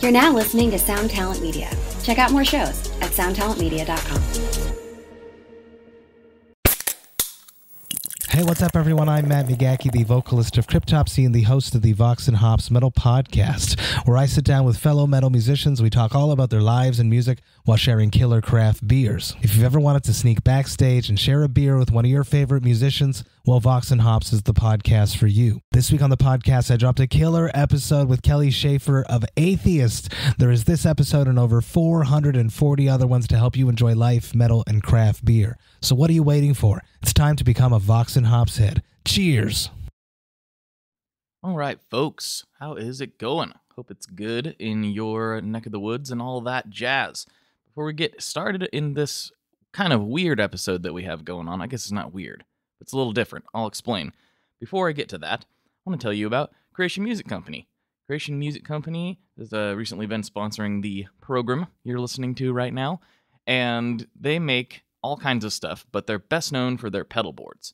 You're now listening to Sound Talent Media. Check out more shows at soundtalentmedia.com. Hey, what's up, everyone? I'm Matt McGackie, the vocalist of Cryptopsy and the host of the Vox and Hops Metal Podcast, where I sit down with fellow metal musicians. We talk all about their lives and music while sharing killer craft beers. If you've ever wanted to sneak backstage and share a beer with one of your favorite musicians, well, Vox and Hops is the podcast for you. This week on the podcast, I dropped a killer episode with Kelly Schaefer of Atheist. There is this episode and over 440 other ones to help you enjoy life, metal, and craft beer. So what are you waiting for? It's time to become a Vox and Hops head. Cheers! All right, folks, how is it going? Hope it's good in your neck of the woods and all that jazz. Before we get started in this kind of weird episode that we have going on, I guess it's not weird. It's a little different. I'll explain. Before I get to that, I want to tell you about Creation Music Company. Creation Music Company has recently been sponsoring the program you're listening to right now, and they make all kinds of stuff, but they're best known for their pedal boards.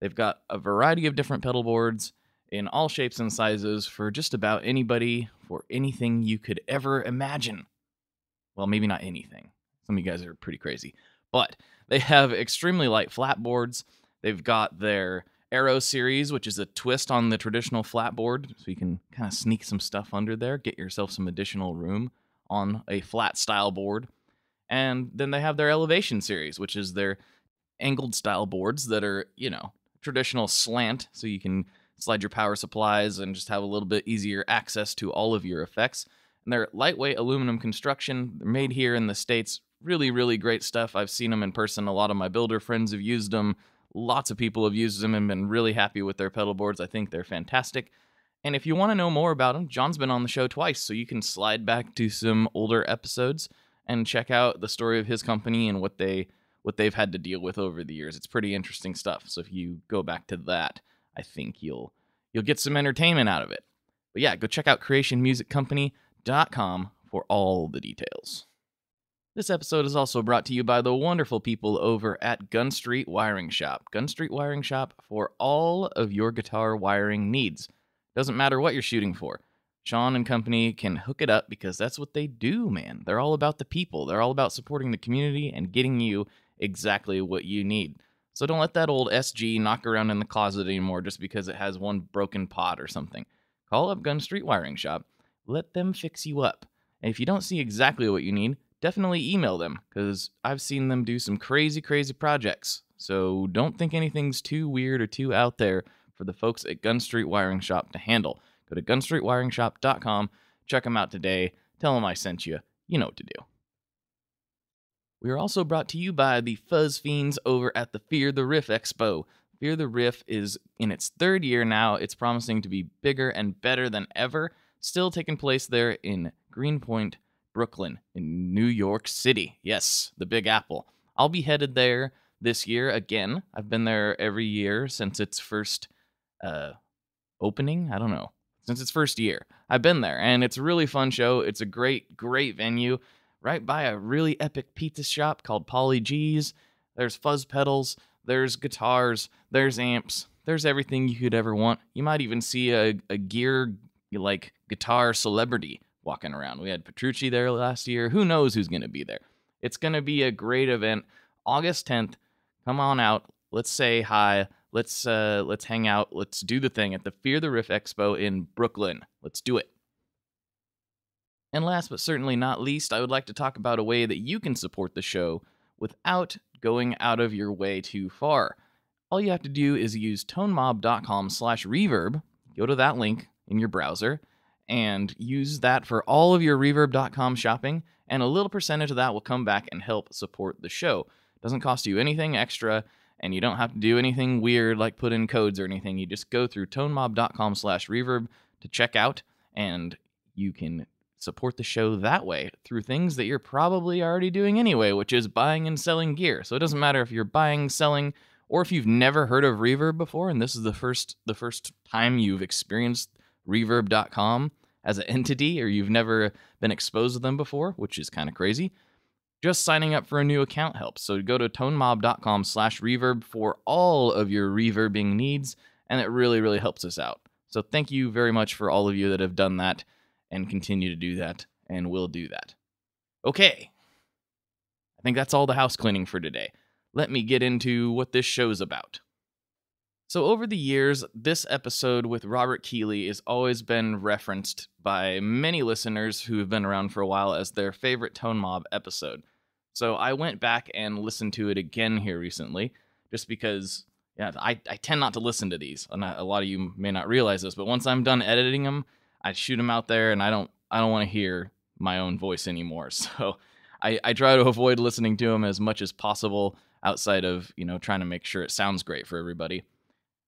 They've got a variety of different pedal boards in all shapes and sizes for just about anybody, for anything you could ever imagine. Well, maybe not anything. Some of you guys are pretty crazy. But they have extremely light flat boards. They've got their Aero series, which is a twist on the traditional flat board, so you can kind of sneak some stuff under there, get yourself some additional room on a flat style board. And then they have their Elevation series, which is their angled style boards that are, traditional slant, so you can slide your power supplies and just have a little bit easier access to all of your effects. And they're lightweight aluminum construction. They're made here in the States. Really, really great stuff. I've seen them in person. A lot of my builder friends have used them. Lots of people have used them and been really happy with their pedal boards. I think they're fantastic. And if you want to know more about them, John's been on the show twice, so you can slide back to some older episodes and check out the story of his company and what they've had to deal with over the years. It's pretty interesting stuff. So if you go back to that, I think you'll get some entertainment out of it. But yeah, go check out creationmusiccompany.com for all the details. This episode is also brought to you by the wonderful people over at Gun Street Wiring Shop. Gun Street Wiring Shop for all of your guitar wiring needs. Doesn't matter what you're shooting for. Sean and company can hook it up because that's what they do, man. They're all about the people. They're all about supporting the community and getting you exactly what you need. So don't let that old SG knock around in the closet anymore just because it has one broken pot or something. Call up Gun Street Wiring Shop. Let them fix you up. And if you don't see exactly what you need, definitely email them because I've seen them do some crazy, crazy projects. So don't think anything's too weird or too out there for the folks at Gun Street Wiring Shop to handle. Go to gunstreetwiringshop.com, check them out today, tell them I sent you. You know what to do. We are also brought to you by the Fuzz Fiends over at the Fear the Riff Expo. Fear the Riff is in its third year now. It's promising to be bigger and better than ever. Still taking place there in Greenpoint, Brooklyn, in New York City. Yes, the Big Apple. I'll be headed there this year again. I've been there every year since its first opening. I don't know. Since its first year. I've been there, and it's a really fun show. It's a great, great venue right by a really epic pizza shop called Polly G's. There's fuzz pedals, there's guitars, there's amps, there's everything you could ever want. You might even see a gear, guitar celebrity walking around. We had Petrucci there last year. Who knows who's going to be there? It's going to be a great event. August 10th, come on out. Let's say hi. Let's hang out. Let's do the thing at the Fear the Riff Expo in Brooklyn. Let's do it. And last but certainly not least, I would like to talk about a way that you can support the show without going out of your way too far. All you have to do is use tonemob.com/reverb. Go to that link in your browser and use that for all of your reverb.com shopping, and a little percentage of that will come back and help support the show. It doesn't cost you anything extra, and you don't have to do anything weird like put in codes or anything. You just go through tonemob.com/reverb to check out, and you can support the show that way through things that you're probably already doing anyway, which is buying and selling gear. So it doesn't matter if you're buying, selling, or if you've never heard of Reverb before, and this is the first time you've experienced Reverb.com as an entity, or you've never been exposed to them before, which is kind of crazy. Just signing up for a new account helps. So go to tonemob.com/reverb for all of your reverbing needs, and it really, really helps us out. So thank you very much for all of you that have done that and continue to do that. and we'll do that. Okay. I think that's all the house cleaning for today. Let me get into what this show's about. So over the years, this episode with Robert Keeley has always been referenced by many listeners who have been around for a while as their favorite Tone Mob episode. So I went back and listened to it again here recently, just because I tend not to listen to these. And a lot of you may not realize this, but once I'm done editing them, I shoot them out there, and I don't want to hear my own voice anymore. So I try to avoid listening to them as much as possible outside of, trying to make sure it sounds great for everybody.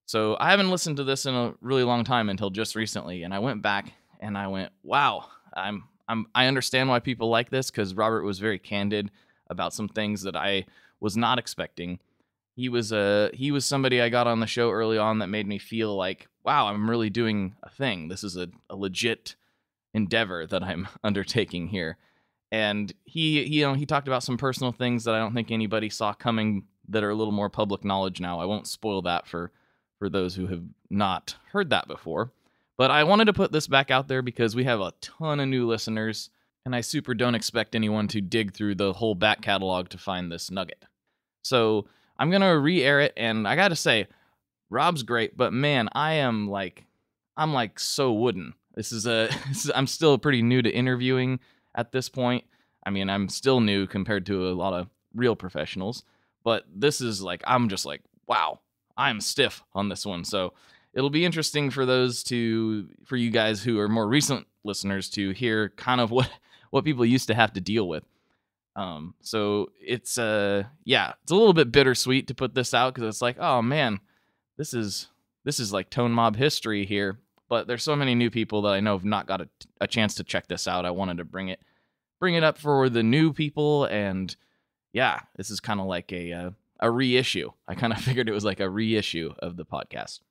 So I haven't listened to this in a really long time until just recently, and I went back and I went, wow, I understand why people like this, because Robert was very candid about some things that I was not expecting. He was somebody I got on the show early on that made me feel like, wow, I'm really doing a thing. This is a legit endeavor that I'm undertaking here. And he talked about some personal things that I don't think anybody saw coming that are a little more public knowledge now. I won't spoil that for those who have not heard that before. But I wanted to put this back out there because we have a ton of new listeners, and I super don't expect anyone to dig through the whole back catalog to find this nugget. So I'm going to re-air it, and I got to say, Rob's great, but man, I'm so wooden. I'm still pretty new to interviewing at this point. I mean, I'm still new compared to a lot of real professionals, but this is I'm just like, wow, I'm stiff on this one. So it'll be interesting for you guys who are more recent listeners to hear kind of what people used to have to deal with. So it's a little bit bittersweet to put this out, because it's like, oh man, this is like Tone Mob history here. But there's so many new people that I know have not got a chance to check this out. I wanted to bring it up for the new people, and yeah, this is kind of like a reissue. I kind of figured it was like a reissue of the podcast.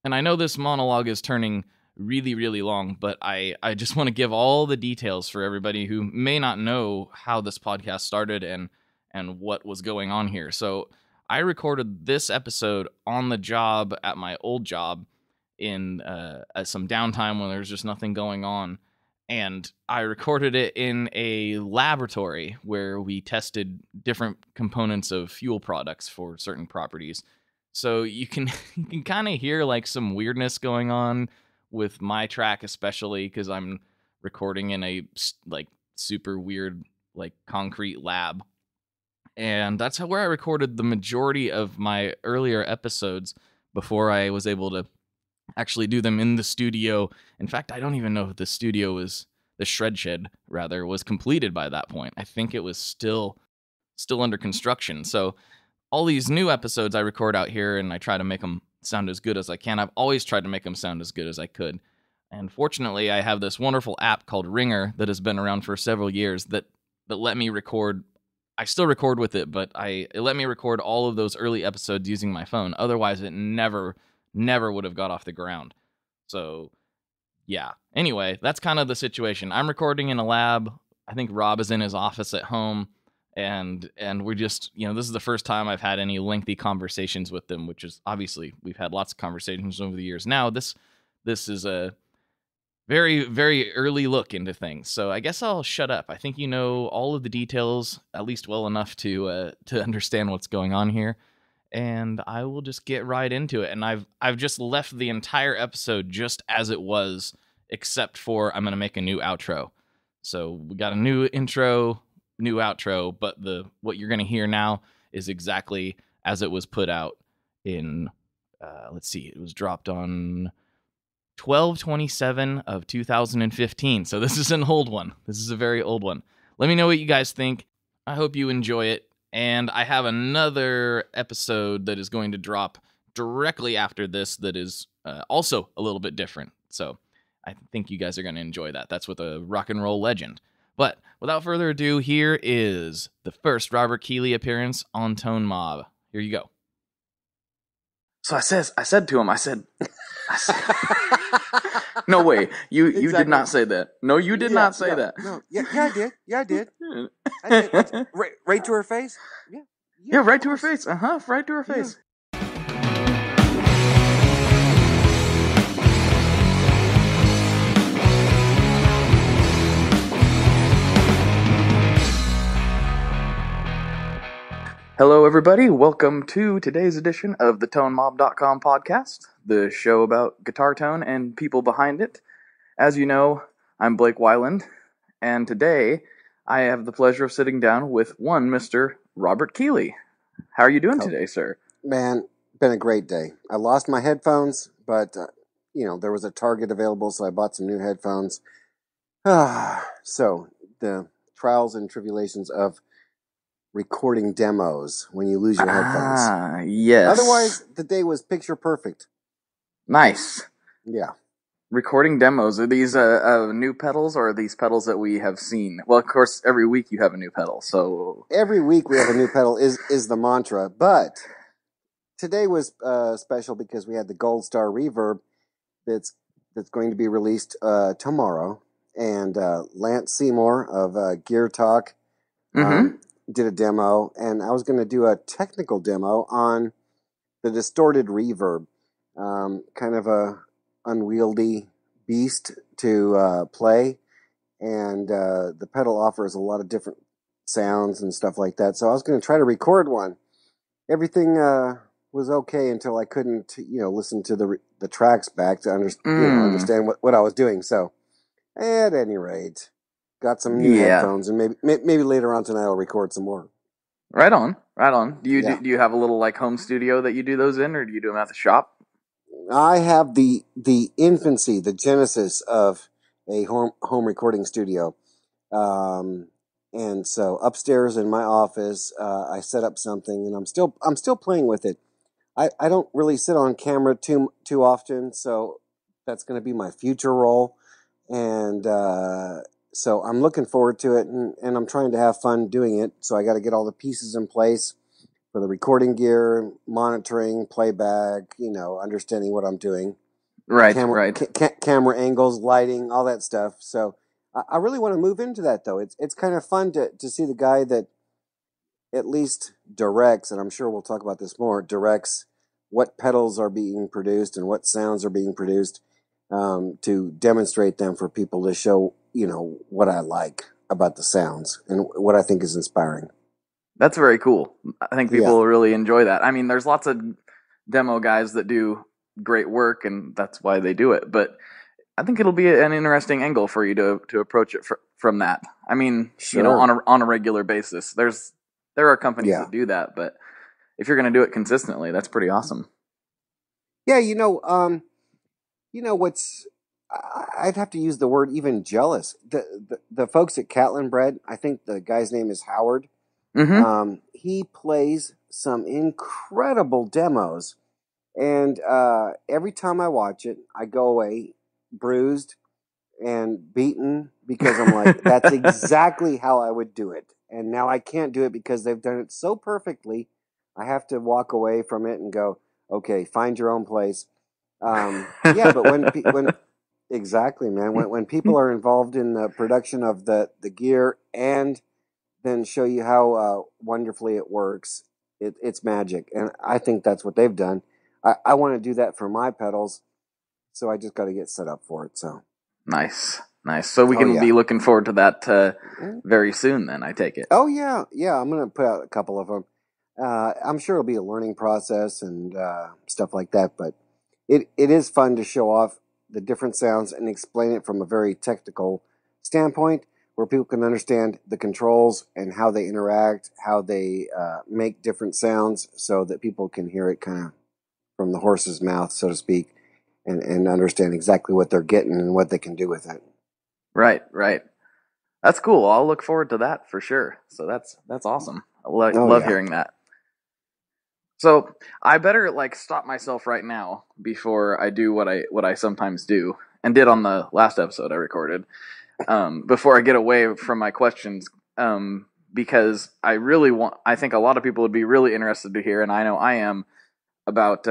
And I know this monologue is turning really, really long, but I just want to give all the details for everybody who may not know how this podcast started and what was going on here. So I recorded this episode on the job at my old job in some downtime when there was just nothing going on. And I recorded it in a laboratory where we tested different components of fuel products for certain properties. So you can kind of hear some weirdness going on with my track, especially because I'm recording in a super weird concrete lab. And that's where I recorded the majority of my earlier episodes before I was able to actually do them in the studio. In fact, I don't even know if the shred shed rather was completed by that point. I think it was still under construction. So all these new episodes I record out here, and I try to make them sound as good as I can. I've always tried to make them sound as good as I could. And fortunately, I have this wonderful app called Ringer that has been around for several years that let me record. I still record with it, but it let me record all of those early episodes using my phone. Otherwise, it never would have got off the ground. So yeah. Anyway, that's kind of the situation. I'm recording in a lab. I think Rob is in his office at home. And we're just, this is the first time I've had any lengthy conversations with them, which is obviously we've had lots of conversations over the years. Now this is a very, very early look into things. So I guess I'll shut up. I think you know all of the details, at least well enough to understand what's going on here. And I will just get right into it. And I've just left the entire episode just as it was, except for I'm going to make a new outro. So we got a new intro, new outro, but what you're going to hear now is exactly as it was put out in, let's see, it was dropped on 12/27 of 2015. So this is an old one. This is a very old one. Let me know what you guys think. I hope you enjoy it. And I have another episode that is going to drop directly after this that is also a little bit different. So I think you guys are going to enjoy that. That's with a rock and roll legend. But without further ado, here is the first Robert Keeley appearance on Tone Mob. Here you go. So I said to him, no way, you did not say that. No, you did not say that. No, yeah, I did. Yeah, I did. I did. Right to her face. Yeah, right to her face. Right to her face. Hello, everybody. Welcome to today's edition of the ToneMob.com podcast, the show about guitar tone and people behind it. As you know, I'm Blake Weiland, and today I have the pleasure of sitting down with one Mr. Robert Keeley. How are you doing today, sir? Man, been a great day. I lost my headphones, but, there was a Target available, so I bought some new headphones. So, the trials and tribulations of recording demos when you lose your headphones. Ah, yes. Otherwise, the day was picture perfect. Nice. Yeah. Recording demos. Are these new pedals, or are these pedals that we have seen? Well, of course, every week you have a new pedal, so... Every week we have a new pedal is the mantra, but today was special because we had the Gold Star Reverb that's going to be released tomorrow, and Lance Seymour of Gear Talk did a demo, and I was going to do a technical demo on the distorted reverb, kind of a unwieldy beast to play, and the pedal offers a lot of different sounds and stuff like that. So I was going to try to record one. Everything was okay until I couldn't, listen to the tracks back to understand what I was doing. So, at any rate, got some new headphones, and maybe later on tonight I'll record some more. Right on. Do you have a little home studio that you do those in, or do you do them at the shop? I have the infancy, the genesis of a home recording studio, and so upstairs in my office, I set up something, and I'm still playing with it. I don't really sit on camera too often, so that's going to be my future role, and so I'm looking forward to it, and I'm trying to have fun doing it. So I got to get all the pieces in place for the recording gear, monitoring, playback, understanding what I'm doing. Right. Camera angles, lighting, all that stuff. So I really want to move into that, though. It's kind of fun to see the guy that at least directs, and I'm sure we'll talk about this more, directs what pedals are being produced and what sounds are being produced, to demonstrate them for people to show, what I like about the sounds and what I think is inspiring. That's very cool. I think people will really enjoy that. I mean, there's lots of demo guys that do great work, and that's why they do it. But I think it'll be an interesting angle for you to approach it from that. I mean, sure. On a regular basis. There are companies that do that, but if you're going to do it consistently, that's pretty awesome. Yeah, what's I'd have to use the word even jealous. The folks at Catlin Bread, I think the guy's name is Howard. He plays some incredible demos, and every time I watch it, I go away bruised and beaten because I'm like, that's exactly how I would do it. And now I can't do it because they've done it so perfectly. I have to walk away from it and go, okay, find your own place. But when exactly, man, when people are involved in the production of the gear and then show you how wonderfully it works, it's magic. And I think that's what they've done. I want to do that for my pedals, so I just got to get set up for it. So nice. So we can be looking forward to that very soon. Then I take it. Oh yeah. I'm going to put out a couple of them. I'm sure it'll be a learning process and stuff like that, but it is fun to show off the different sounds and explain it from a very technical standpoint, where people can understand the controls and how they interact, how they make different sounds, so that people can hear it kind of from the horse's mouth, so to speak, and understand exactly what they're getting and what they can do with it. Right. That's cool. I'll look forward to that for sure. So that's awesome. I love hearing that. So I better stop myself right now before I do what I sometimes do and did on the last episode I recorded. Before I get away from my questions, because I think a lot of people would be really interested to hear, and I know I am, about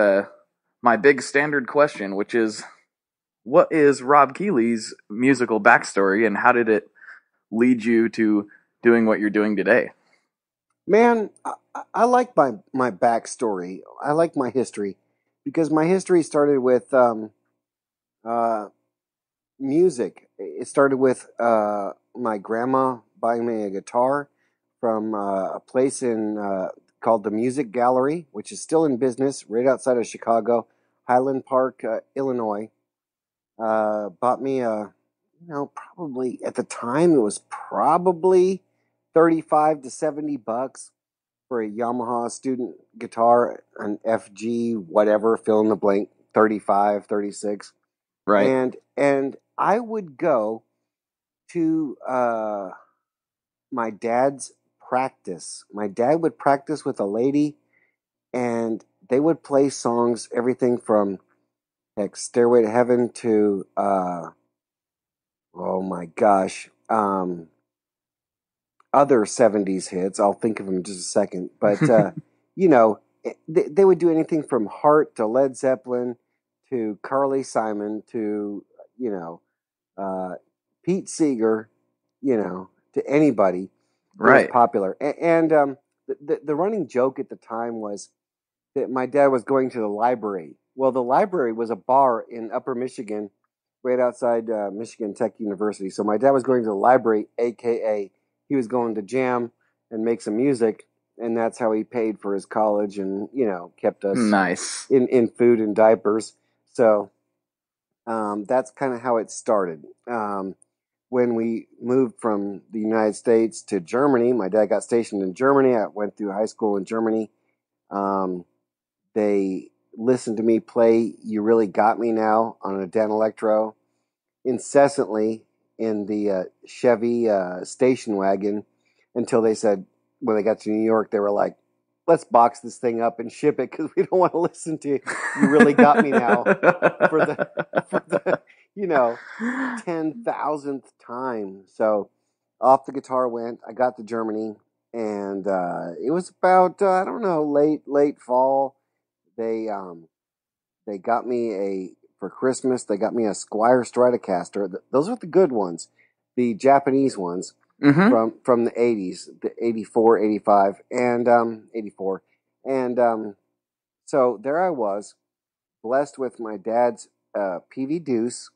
my big standard question, which is, what is Rob Keeley's musical backstory, and how did it lead you to doing what you're doing today? Man, I like my backstory. I like my history, because my history started with music. It started with my grandma buying me a guitar from a place in called the Music Gallery, which is still in business right outside of Chicago, Highland Park, Illinois. Bought me probably at the time it was probably $35 to $70 for a Yamaha student guitar, an FG, whatever, fill in the blank, 35, 36. Right. And I would go to my dad's practice. My dad would practice with a lady, and they would play songs, everything from Stairway to Heaven to oh my gosh, other 70s hits. I'll think of them in just a second. But, they would do anything from Heart to Led Zeppelin to Carly Simon to, Pete Seeger, to anybody who was popular. And the running joke at the time was that my dad was going to the library. Well, the library was a bar in Upper Michigan, right outside Michigan Tech University. So my dad was going to the library, a.k.a. he was going to jam and make some music, and that's how he paid for his college and, kept us nice in food and diapers. So that's kind of how it started. When we moved from the United States to Germany, my dad got stationed in Germany. I went through high school in Germany. They listened to me play You Really Got Me Now on a Dan Electro incessantly in the Chevy station wagon until they said, when they got to New York, they were like, let's box this thing up and ship it because we don't want to listen to You Really Got Me Now for the 10,000th time. So off the guitar went. I got to Germany, and it was about late fall. They got me for Christmas. They got me a Squier Stratocaster. Those are the good ones, the Japanese ones from the 80s, the 84, 85, and 84. And so there I was, blessed with my dad's PV Deuce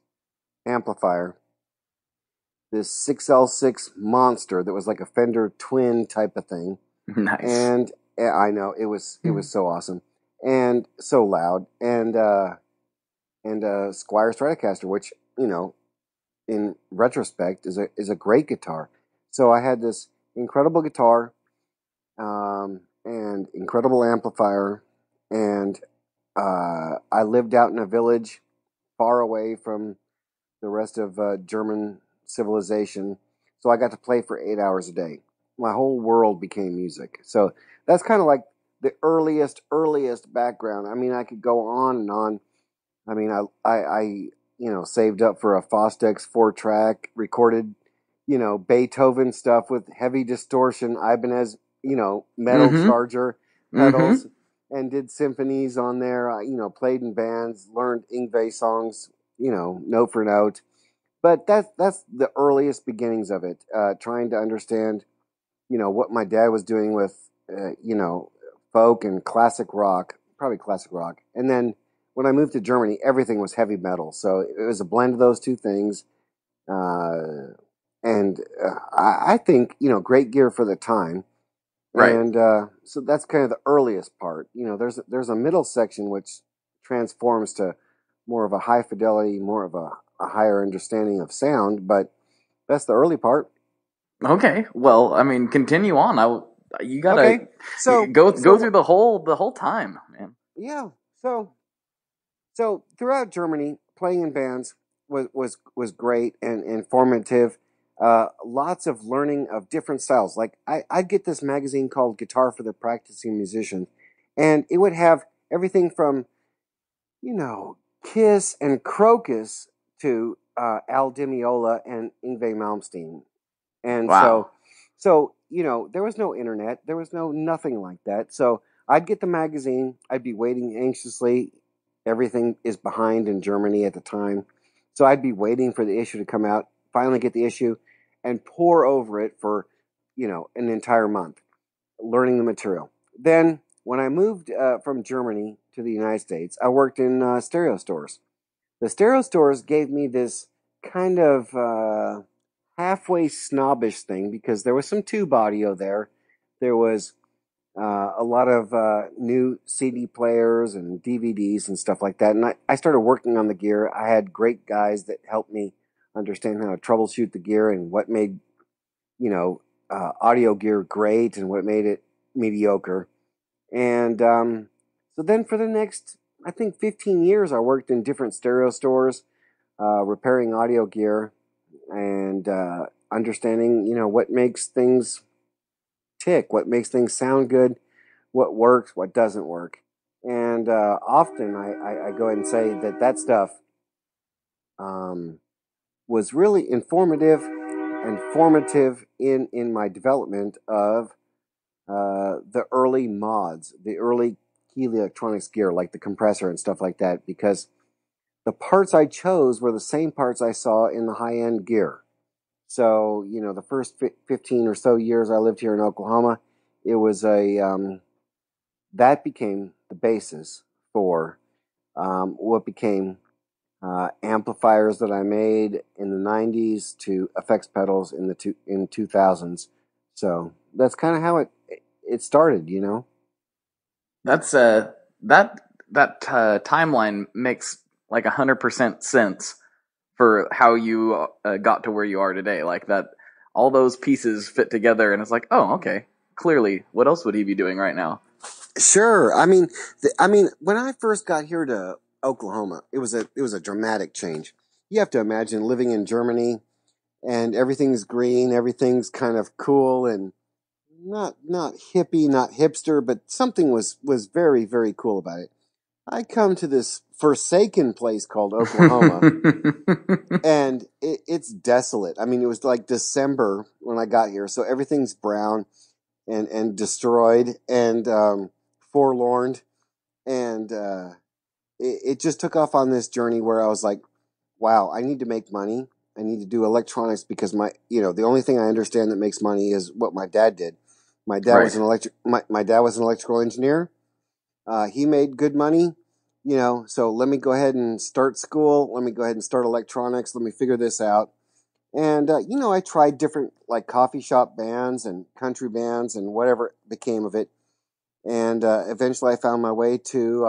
amplifier, this 6L6 monster that was like a Fender Twin type of thing. Nice. And I know it was so awesome and so loud, and Squier Stratocaster, which in retrospect is a great guitar. So I had this incredible guitar, and incredible amplifier, and I lived out in a village far away from the rest of German civilization, so I got to play for 8 hours a day. My whole world became music. So that's kind of like the earliest background. I mean, I could go on and on. I mean, I saved up for a Fostex 4-track, recorded, Beethoven stuff with heavy distortion, Ibanez, metal charger pedals, and did symphonies on there. Played in bands, learned Yngwie songs, note for note. But that's the earliest beginnings of it. Trying to understand, what my dad was doing with, folk and classic rock, probably classic rock. And then when I moved to Germany, everything was heavy metal. So it was a blend of those two things. And I think, great gear for the time. Right. And so that's kind of the earliest part. There's a middle section which transforms to more of a high fidelity, more of a higher understanding of sound. But that's the early part. Okay. Well, I mean, continue on. You gotta go through the whole time, man. Yeah. So throughout Germany, playing in bands was great and informative. Lots of learning of different styles. Like I'd get this magazine called Guitar for the Practicing Musician, and it would have everything from, Kiss and Crocus to Al Di Meola and Yngwie Malmsteen. And wow. so there was no internet. There was nothing like that. So I'd get the magazine. I'd be waiting anxiously. Everything is behind in Germany at the time. So I'd be waiting for the issue to come out, finally get the issue, and pore over it for, an entire month, learning the material. Then when I moved from Germany to the United States, I worked in stereo stores. The stereo stores gave me this kind of halfway snobbish thing because there was some tube audio there. There was a lot of new CD players and DVDs and stuff like that. And I started working on the gear. I had great guys that helped me understand how to troubleshoot the gear and what made, audio gear great and what made it mediocre. And so then for the next, I think, 15 years, I worked in different stereo stores, repairing audio gear and understanding, what makes things tick, what makes things sound good, what works, what doesn't work. And often I go ahead and say that stuff was really informative and formative in my development of the early mods, the early Keeley electronics gear, like the compressor and stuff like that, because the parts I chose were the same parts I saw in the high-end gear. So, the first 15 or so years I lived here in Oklahoma, it was that became the basis for what became amplifiers that I made in the 90s to effects pedals in the 2000s. So that's kind of how it started, That's that timeline makes like 100% sense for how you got to where you are today. Like that, all those pieces fit together, and it's like, oh, okay. Clearly, what else would he be doing right now? Sure. I mean, when I first got here to Oklahoma, it was a dramatic change. You have to imagine living in Germany, and everything's green, everything's kind of cool and not hippie, not hipster, but something was very, very cool about it. I come to this forsaken place called Oklahoma, and it's desolate. I mean, it was like December when I got here, so everything's brown and destroyed and forlorn, and it just took off on this journey where I was like, wow, I need to make money. I need to do electronics because the only thing I understand that makes money is what my dad did. My dad Right. was my dad was an electrical engineer. He made good money, so let me go ahead and start school. Let me go ahead and start electronics. Let me figure this out. And, I tried different like coffee shop bands and country bands and whatever became of it. And eventually I found my way to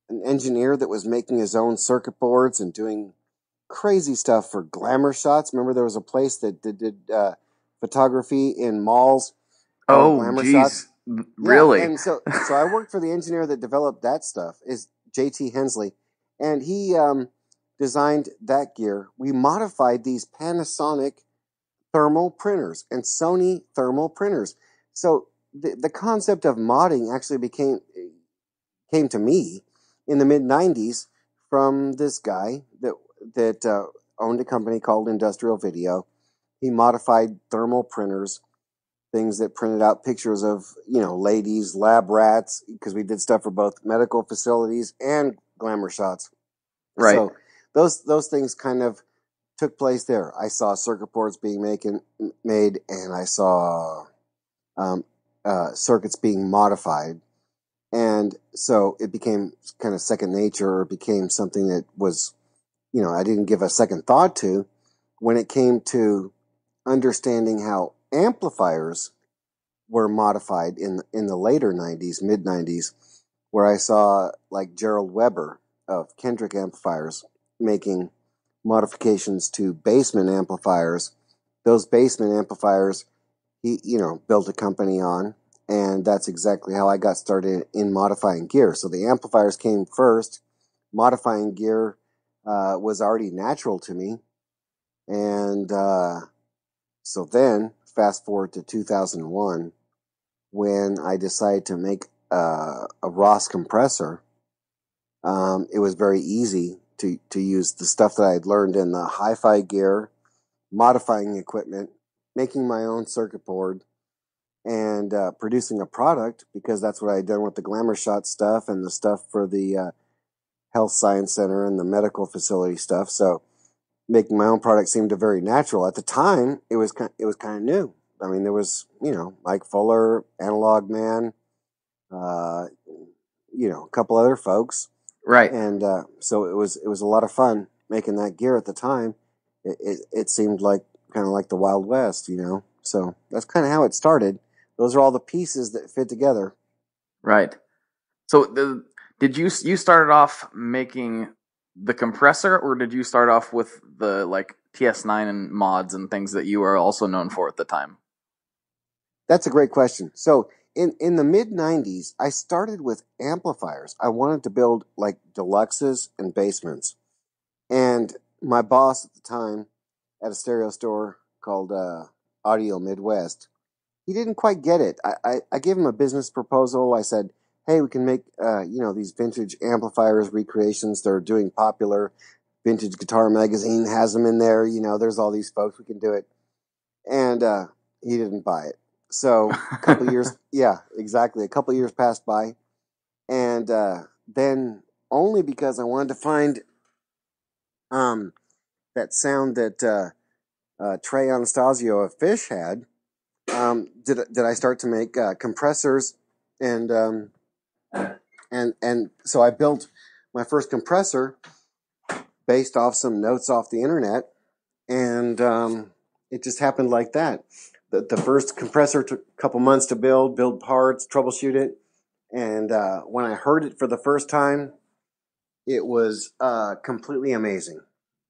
an engineer that was making his own circuit boards and doing crazy stuff for glamour shots. Remember there was a place that did photography in malls called Glamour Shots? Really? Yeah, and so I worked for the engineer that developed that stuff, is JT Hensley, and he designed that gear. We modified these Panasonic thermal printers and Sony thermal printers. So the concept of modding actually came to me in the mid 90s from this guy that owned a company called Industrial Video. He modified thermal printers, things that printed out pictures of, ladies, lab rats, because we did stuff for both medical facilities and glamour shots. Right. So those things kind of took place there. I saw circuit boards being made, and I saw circuits being modified. And so it became kind of second nature, or it became something that was, I didn't give a second thought to when it came to understanding how amplifiers were modified in the later 90s, mid 90s, where I saw like Gerald Weber of Kendrick Amplifiers making modifications to basement amplifiers. Those basement amplifiers, he, built a company on, and that's exactly how I got started in modifying gear. So the amplifiers came first. Modifying gear was already natural to me. And so then, fast forward to 2001, when I decided to make a Ross compressor. It was very easy to use the stuff that I had learned in the hi-fi gear, modifying equipment, making my own circuit board, and producing a product, because that's what I had done with the Glamour Shot stuff and the stuff for the Health Science Center and the medical facility stuff. So making my own product seemed very natural. At the time, it was kind of new. I mean, there was, Mike Fuller, Analog Man, a couple other folks. Right. And so it was a lot of fun making that gear at the time. It seemed like kind of like the Wild West, So that's kind of how it started. those are all the pieces that fit together. Right. So did you started off making the compressor, or did you start off with the like TS9 and mods and things that you were also known for at the time? That's a great question. So in the mid 90s, I started with amplifiers. I wanted to build like deluxes and basements. And my boss at the time at a stereo store called Audio Midwest, he didn't quite get it. I gave him a business proposal. I said, hey, we can make, these vintage amplifiers recreations. They're doing popular. Vintage Guitar Magazine has them in there. There's all these folks. We can do it. And he didn't buy it. So a couple years, yeah, exactly. A couple years passed by. And then only because I wanted to find that sound that Trey Anastasio of Fish had, did I start to make compressors, and so I built my first compressor based off some notes off the internet, and it just happened like that. The first compressor took a couple months to build parts, troubleshoot it, and when I heard it for the first time, it was completely amazing,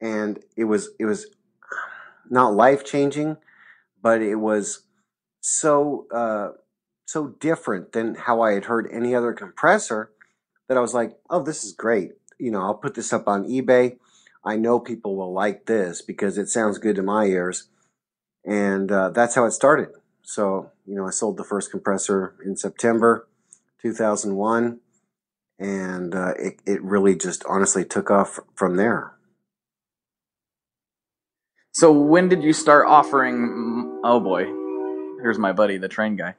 and it was not life-changing, but it was so different than how I had heard any other compressor that I was like, oh, this is great. I'll put this up on eBay. I know people will like this because it sounds good to my ears. And that's how it started. So, I sold the first compressor in September 2001. And it really just honestly took off from there. So when did you start offering... Oh, boy. Here's my buddy, the train guy.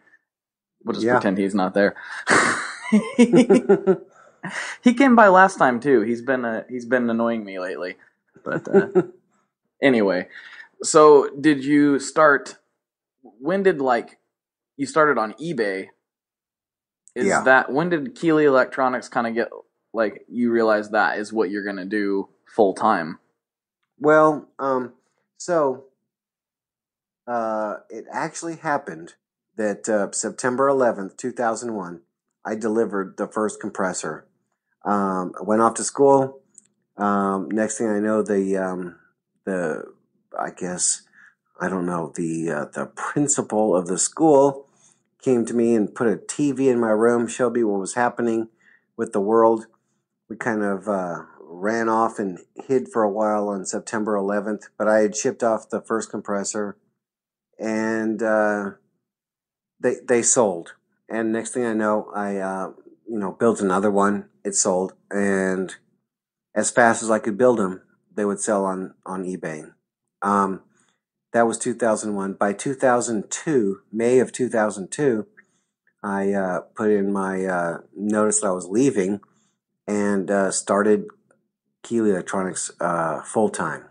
We'll just pretend he's not there. He came by last time too. He's been annoying me lately. But anyway, so did you start? When did you started on eBay? When did Keeley Electronics kind of get you realize that is what you're gonna do full time? Well, it actually happened that September 11th, 2001, I delivered the first compressor. I went off to school. Next thing I know, the principal of the school came to me and put a TV in my room, showed me what was happening with the world. We kind of ran off and hid for a while on September 11th, but I had shipped off the first compressor, and they sold. And next thing I know, I built another one. It sold, and as fast as I could build them, they would sell on eBay. That was 2001. By 2002, May of 2002, I put in my notice that I was leaving and started Keeley Electronics full time.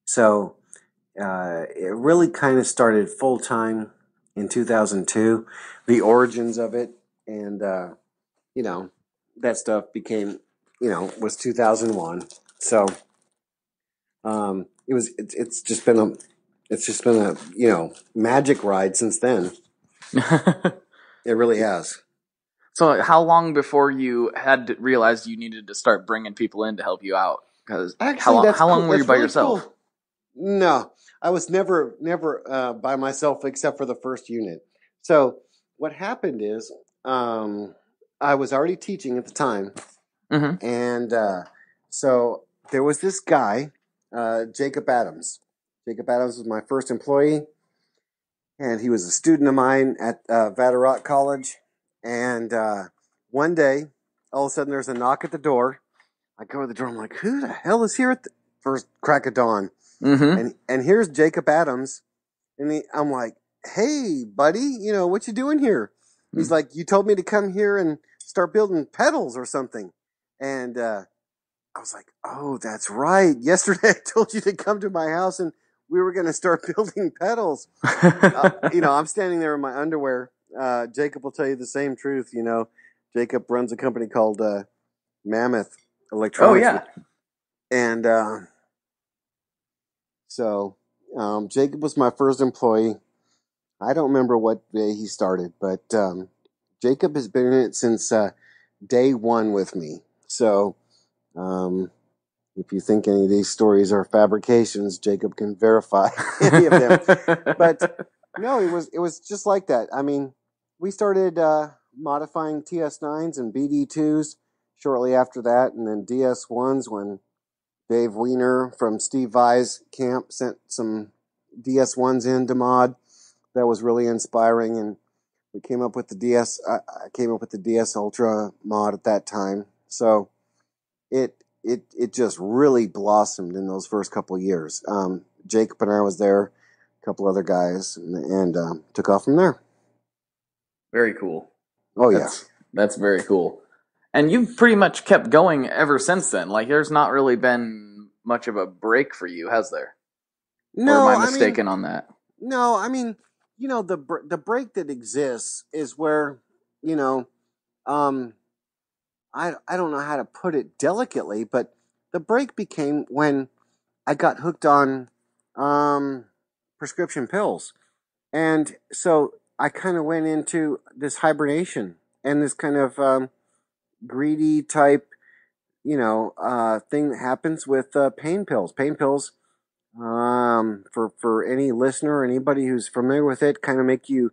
So it really kind of started full time in 2002. The origins of it, and that stuff became, was 2001. So it's just been a magic ride since then. It really has. So how long before you had realized you needed to start bringing people in to help you out? Because how long were you by yourself? Cool. No, I was never by myself except for the first unit. So what happened is I was already teaching at the time, and so there was this guy, Jacob Adams. Jacob Adams was my first employee, and he was a student of mine at Vatterott College. And one day, all of a sudden, there's a knock at the door. I go to the door. I'm like, who the hell is here at the first crack of dawn? And here's Jacob Adams. And I'm like, hey, buddy, what you doing here? He's like, you told me to come here and start building pedals or something. And I was like, oh, that's right. Yesterday I told you to come to my house and we were going to start building pedals. I'm standing there in my underwear. Jacob will tell you the same truth. Jacob runs a company called Mammoth Electronics. Oh, yeah. And so Jacob was my first employee. I don't remember what day he started, but Jacob has been in it since day one with me. So if you think any of these stories are fabrications, Jacob can verify any of them. But no, it was just like that. I mean, we started modifying TS9s and BD2s shortly after that, and then DS1s when Dave Weiner from Steve Vai's camp sent some DS1s in to mod. That was really inspiring, and we came up with the DS. I came up with the DS Ultra mod at that time. So it just really blossomed in those first couple of years. Jacob and I was there, a couple other guys, and took off from there. Very cool. Oh yeah, that's very cool. And you've pretty much kept going ever since then. Like, there's not really been much of a break for you, has there? No, or am I mistaken on that? No, I mean, the break that exists is where, I don't know how to put it delicately, but the break became when I got hooked on prescription pills. And so I kind of went into this hibernation and this kind of greedy type, thing that happens with pain pills. Pain pills, for any listener or anybody who's familiar with it, kind of make you,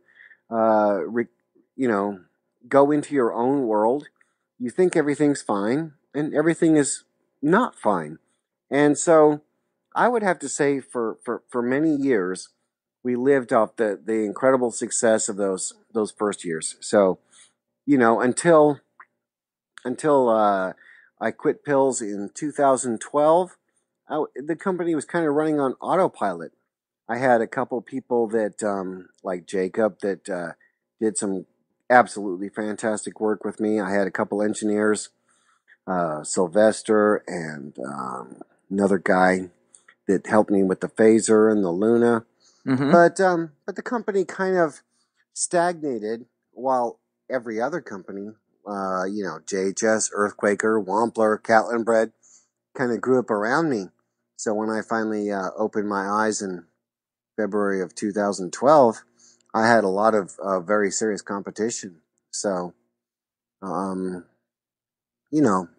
go into your own world. You think everything's fine, and everything is not fine. And so I would have to say for many years, we lived off the incredible success of those first years. So, until I quit pills in 2012, the company was kind of running on autopilot. I had a couple people that, like Jacob, that did some absolutely fantastic work with me. I had a couple engineers, Sylvester and another guy that helped me with the phaser and the Luna. Mm-hmm. But the company kind of stagnated while every other company, JHS, Earthquaker, Wampler, Catlin Bread, kind of grew up around me. So when I finally opened my eyes in February of 2012, I had a lot of very serious competition. So,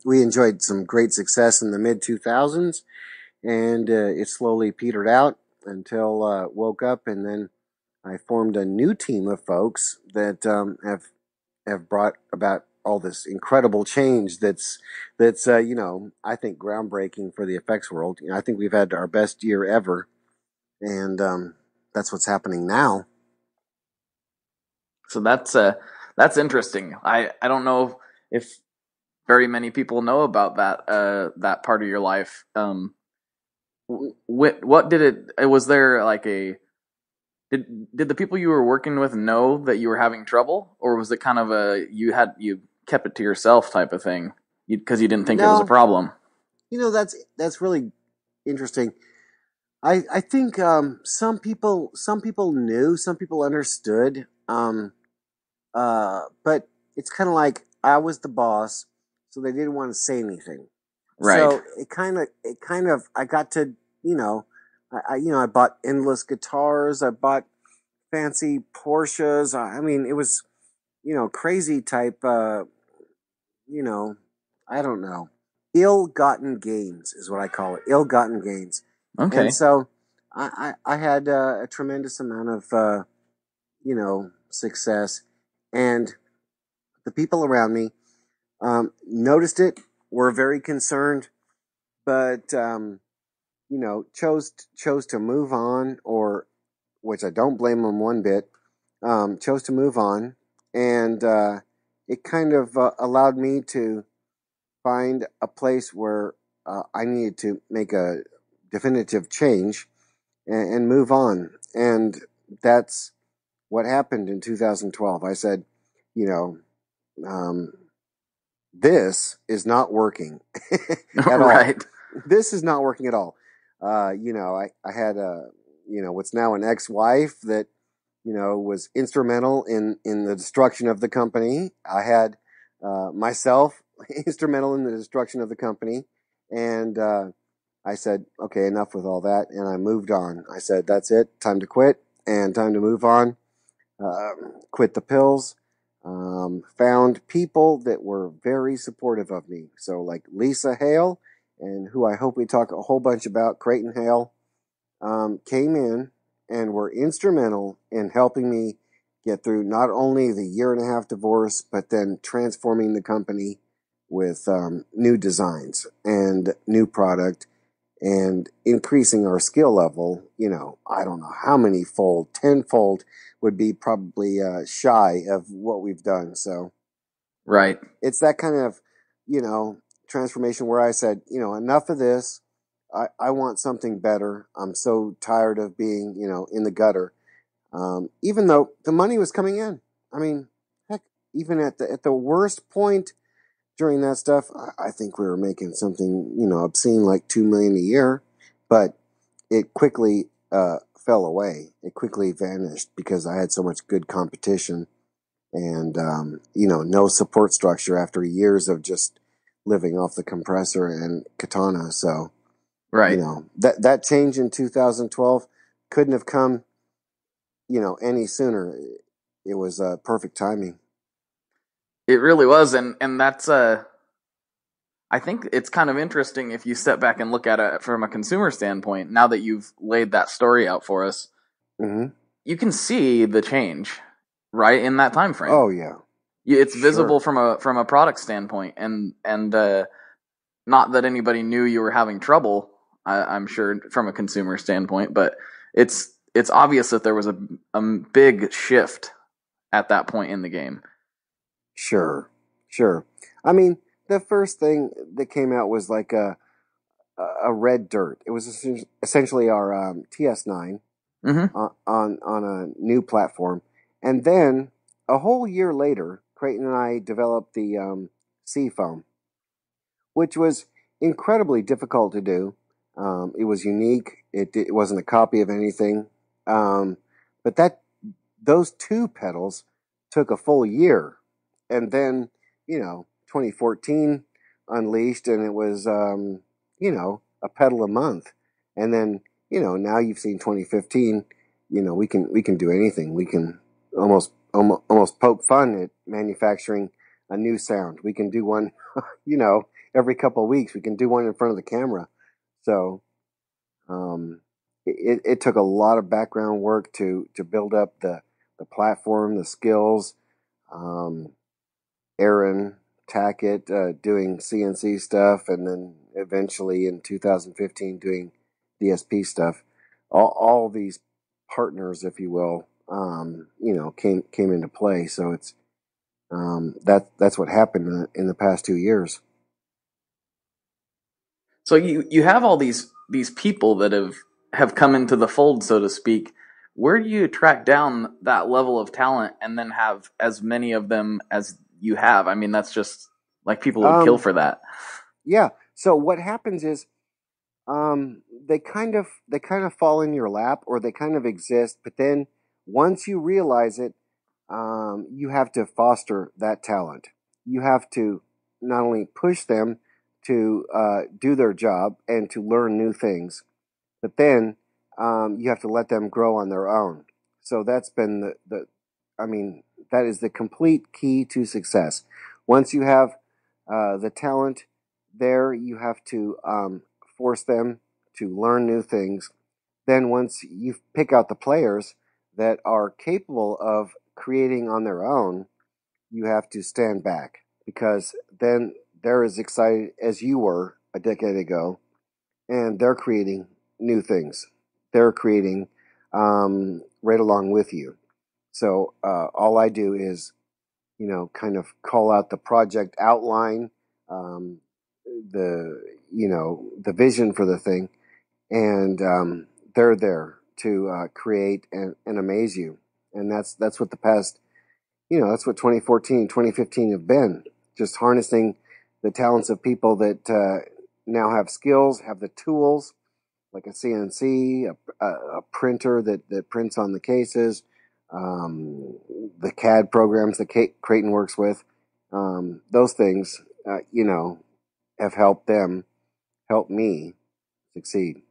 we enjoyed some great success in the mid 2000s, and it slowly petered out until woke up, and then I formed a new team of folks that have brought about all this incredible change that's I think groundbreaking for the effects world. I think we've had our best year ever, and that's what's happening now. So that's interesting. I don't know if very many people know about that part of your life. What did it? Was there like a did the people you were working with know that you were having trouble, or was it kind of you kept it to yourself type of thing because you didn't think it was a problem? That's really interesting. I think some people knew, some people understood, but it's kind of like I was the boss, so they didn't want to say anything. Right. So it kind of I got to I bought endless guitars, I bought fancy Porsches. I mean, it was crazy type. I don't know. Ill-gotten gains is what I call it. Ill-gotten gains. Okay. And so I had a tremendous amount of, success. And the people around me noticed it, were very concerned, but, chose to move on, or, which I don't blame them one bit, chose to move on. And it kind of allowed me to find a place where I needed to make a definitive change and move on. And that's what happened in 2012. I said, this is not working at right. all. This is not working at all. I had what's now an ex-wife that, was instrumental in the destruction of the company. I had myself instrumental in the destruction of the company. And I said, okay, enough with all that. And I moved on. I said, that's it. Time to quit and time to move on. quit the pills, found people that were very supportive of me. So like Lisa Hale, and who I hope we talk a whole bunch about, Creighton Hale, came in and were instrumental in helping me get through not only the 1.5 year divorce, but then transforming the company with new designs and new product and increasing our skill level. I don't know how many fold, tenfold would be probably shy of what we've done. So Right. it's that kind of, transformation where I said, enough of this. I want something better. I'm so tired of being, in the gutter. Even though the money was coming in. I mean, heck, even at the worst point during that stuff, I think we were making something, obscene, like $2 million a year, but it quickly fell away. It quickly vanished because I had so much good competition and, no support structure after years of just living off the compressor and katana. So, Right. that change in 2012 couldn't have come, any sooner. It was perfect timing. It really was, and that's I think it's kind of interesting if you step back and look at it from a consumer standpoint. Now that you've laid that story out for us, Mm-hmm. you can see the change right in that time frame. Oh yeah, It's visible sure. from a product standpoint, and not that anybody knew you were having trouble. I'm sure from a consumer standpoint, but it's obvious that there was a big shift at that point in the game. Sure. I mean, the first thing that came out was like a red dirt. It was essentially our TS9 Mm-hmm. on a new platform, and then a whole year later, Creighton and I developed the Seafoam, which was incredibly difficult to do. It was unique. It wasn't a copy of anything, but those two pedals took a full year, and then 2014 unleashed, and it was a pedal a month, and then now you've seen 2015. We can do anything. We can almost poke fun at manufacturing a new sound. We can do one, every couple of weeks. We can do one in front of the camera. So it took a lot of background work to build up the platform, the skills. Aaron Tackett doing CNC stuff, and then eventually in 2015 doing DSP stuff. All these partners, if you will, came into play. So it's that's what happened in the past 2 years. So you have all these people that have come into the fold, so to speak. Where do you track down that level of talent and then have as many of them as you have? I mean, that's just like people would kill for that. Yeah. So what happens is they kind of fall in your lap, or they kind of exist, but then once you realize it, you have to foster that talent. You have to not only push them to do their job and to learn new things, but then you have to let them grow on their own. So that's been I mean, that is the complete key to success. Once you have the talent there, you have to force them to learn new things. Then once you pick out the players that are capable of creating on their own, you have to stand back, because then they're as excited as you were a decade ago, and they're creating new things. They're creating right along with you. So all I do is, kind of call out the project outline, the vision for the thing, and they're there to create and amaze you. And that's what the past, that's what 2014, 2015 have been. Just harnessing the talents of people that now have skills, have the tools, like a CNC, a printer that prints on the cases, the CAD programs that Creighton works with. Those things, have helped me succeed.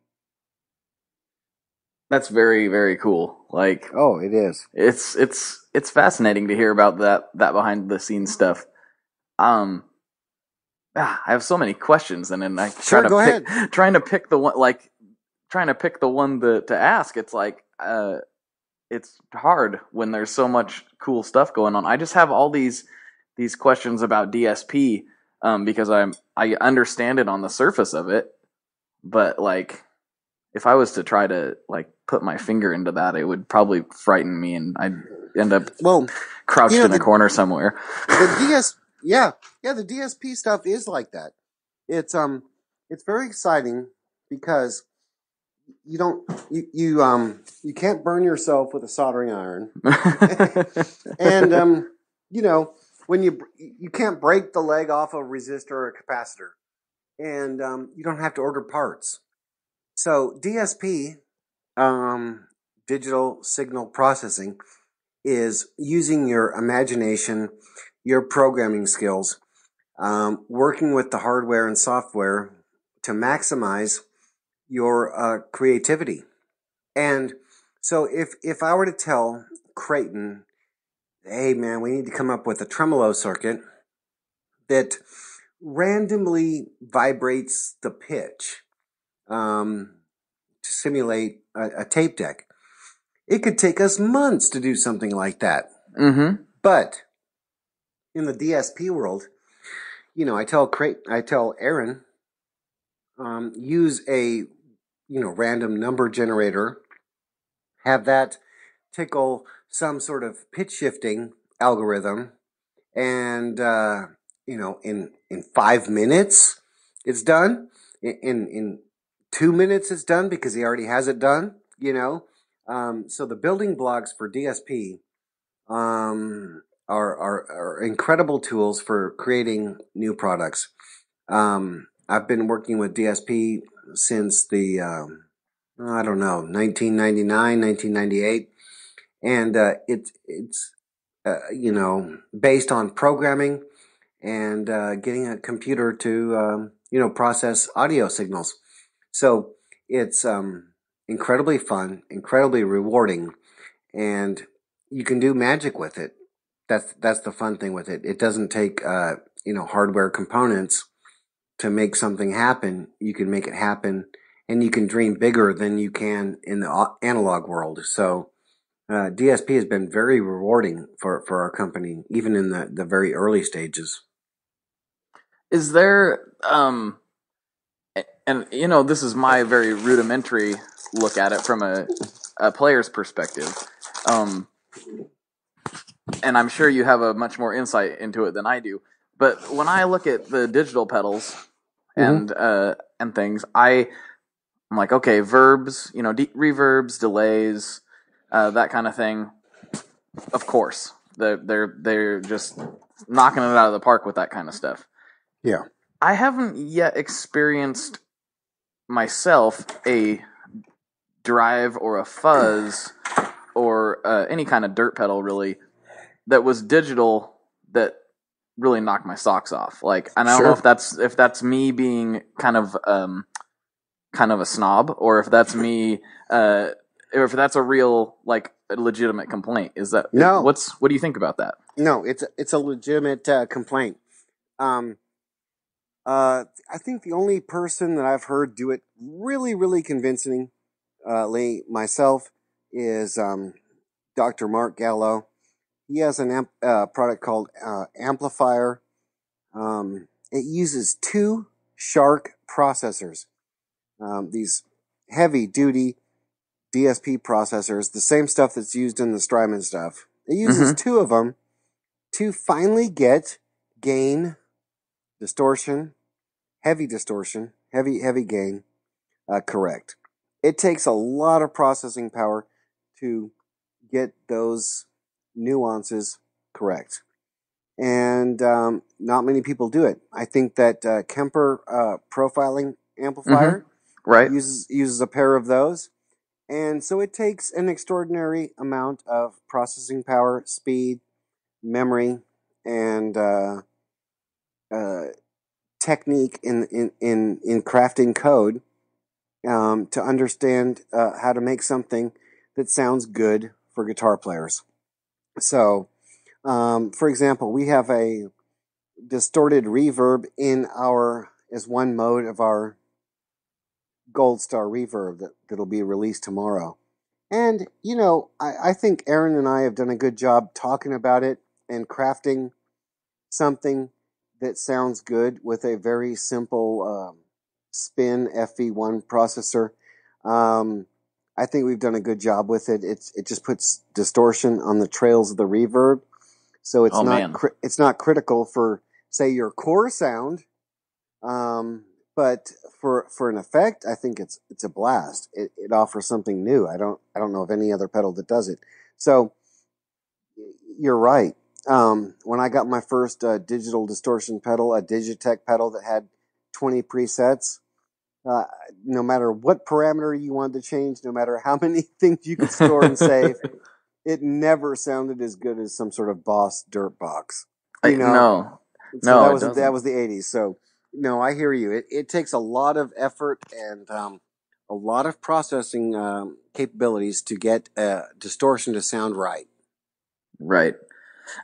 That's very, very cool. Like, Oh, it is. It's fascinating to hear about that behind the scenes stuff. I have so many questions, and then I Sure, go ahead. trying to pick the one to ask. It's like it's hard when there's so much cool stuff going on. I just have all these questions about DSP because I understand it on the surface of it, but like if I was to try to like put my finger into that, it would probably frighten me, and I'd end up crouched in a corner somewhere. The DSP stuff is like that. It's very exciting because you can't burn yourself with a soldering iron, and when you can't break the leg off a resistor or a capacitor, and you don't have to order parts. So DSP, digital signal processing, is using your imagination, your programming skills, working with the hardware and software to maximize your creativity. And so if I were to tell Creighton, hey man, we need to come up with a tremolo circuit that randomly vibrates the pitch to simulate a tape deck, it could take us months to do something like that. Mm-hmm. But in the DSP world, I tell Aaron, use a random number generator, have that tickle some sort of pitch shifting algorithm, and in 5 minutes it's done. In 2 minutes it's done because he already has it done. So the building blocks for DSP are incredible tools for creating new products. I've been working with DSP since the 1999, 1998, and it's based on programming and getting a computer to process audio signals. So it's incredibly fun, incredibly rewarding, and you can do magic with it. That's the fun thing with it. It doesn't take hardware components to make something happen. You can make it happen, and you can dream bigger than you can in the analog world. So DSP has been very rewarding for our company, even in the very early stages. Is there and this is my very rudimentary look at it from a player's perspective, and I'm sure you have a much more insight into it than I do. But when I look at the digital pedals and things, I'm like, okay, verbs, reverbs, delays, that kind of thing. Of course, they're just knocking it out of the park with that kind of stuff. Yeah, I haven't yet experienced myself a drive or a fuzz or any kind of dirt pedal really that was digital that really knocked my socks off. Like, and I don't know if that's me being kind of a snob, or if that's me, or if that's a real like a legitimate complaint. Is that no? What do you think about that? No, it's a legitimate complaint. I think the only person that I've heard do it really, really convincingly myself is Dr. Mark Gallo. He has an product called Amplifier. It uses 2 Shark processors. These heavy-duty DSP processors, the same stuff that's used in the Strymon stuff. It uses 2 of them to finally get gain, distortion, heavy gain, correct. It takes a lot of processing power to get those nuances correct. And not many people do it. I think that Kemper profiling amplifier uses a pair of those. And so it takes an extraordinary amount of processing power, speed, memory, and technique in crafting code to understand how to make something that sounds good for guitar players. So, for example, we have a distorted reverb as one mode of our Gold Star reverb that'll be released tomorrow. And, I think Aaron and I have done a good job talking about it and crafting something that sounds good with a very simple spin FV1 processor. I think we've done a good job with it. It just puts distortion on the trails of the reverb, so it's it's not critical for, say, your core sound. But for an effect, I think it's a blast. It offers something new. I don't know of any other pedal that does it. So you're right. When I got my first digital distortion pedal, a Digitech pedal that had 20 presets, no matter what parameter you wanted to change, no matter how many things you could store and save, it never sounded as good as some sort of Boss dirt box. No, that was the 80s. So no, I hear you. It takes a lot of effort and a lot of processing capabilities to get distortion to sound right. Right.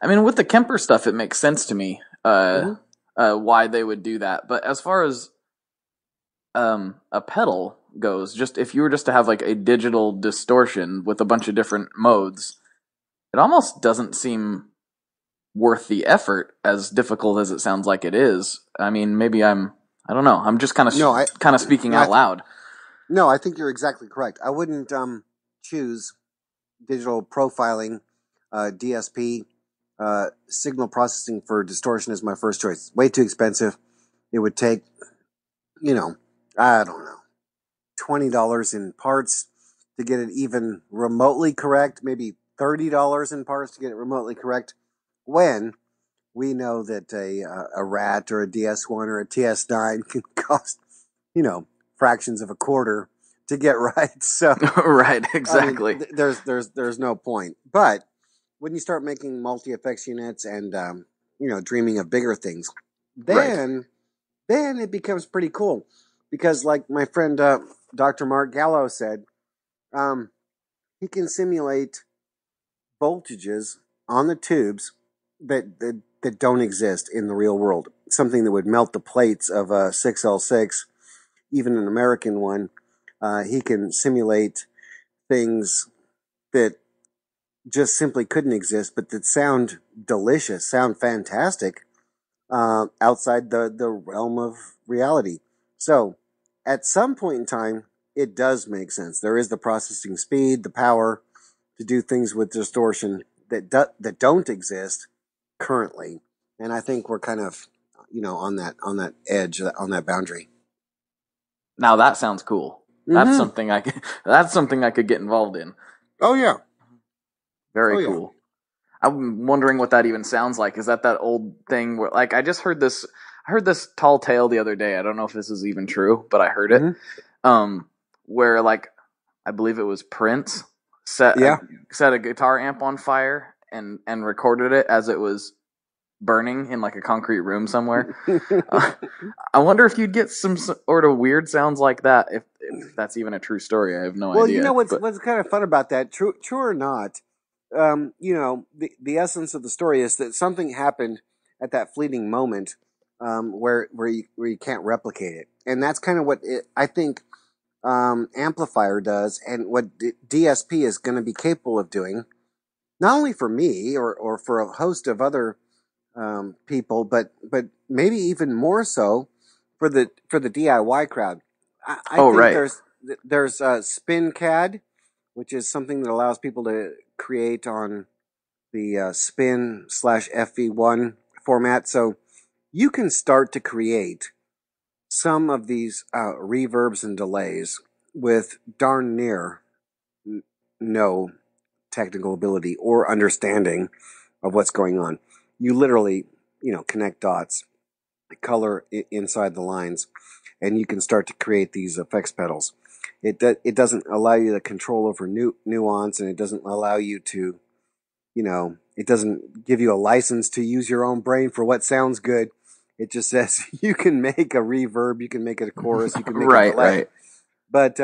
I mean, with the Kemper stuff, it makes sense to me why they would do that. But as far as a pedal goes, just if you were just to have like a digital distortion with a bunch of different modes, it almost doesn't seem worth the effort, as difficult as it sounds like it is. I mean, maybe I don't know. I'm just kind of speaking out loud. No, I think you're exactly correct. I wouldn't choose digital profiling, DSP, signal processing for distortion as my first choice. It's way too expensive. It would take, I don't know, $20 in parts to get it even remotely correct, maybe $30 in parts to get it remotely correct, when we know that a RAT or a DS1 or a TS9 can cost, fractions of a quarter to get right. So right, exactly. I mean, there's no point. But when you start making multi-effects units and dreaming of bigger things, then it becomes pretty cool. Because like my friend Dr. Mark Gallo said, he can simulate voltages on the tubes that don't exist in the real world. Something that would melt the plates of a 6L6, even an American one. He can simulate things that just simply couldn't exist, but that sound delicious, sound fantastic, outside the realm of reality. So, at some point in time, it does make sense. There is the processing speed, the power to do things with distortion that don't exist currently, and I think we're kind of on that edge, on that boundary. Now that sounds cool. That's something I could get involved in. Oh yeah, very cool. Yeah. I'm wondering what that even sounds like. Is that old thing where, like, I heard this tall tale the other day. I don't know if this is even true, but I heard it. Where, like, I believe it was Prince set a guitar amp on fire and recorded it as it was burning in like a concrete room somewhere. I wonder if you'd get some sort of weird sounds like that, if that's even a true story. I have no idea. Well, you know what's kind of fun about that, true or not, the essence of the story is that something happened at that fleeting moment where you can't replicate it. And that's kind of what I think amplifier does, and what DSP is going to be capable of doing, not only for me or for a host of other people, but maybe even more so for the DIY crowd. I think there's SpinCAD, which is something that allows people to create on the Spin/FV1 format. So you can start to create some of these reverbs and delays with darn near no technical ability or understanding of what's going on. You literally, connect dots, color inside the lines, and you can start to create these effects pedals. It doesn't allow you the control over nuance, and it doesn't allow you to, it doesn't give you a license to use your own brain for what sounds good. It just says you can make a reverb, you can make a chorus, you can make a delay. But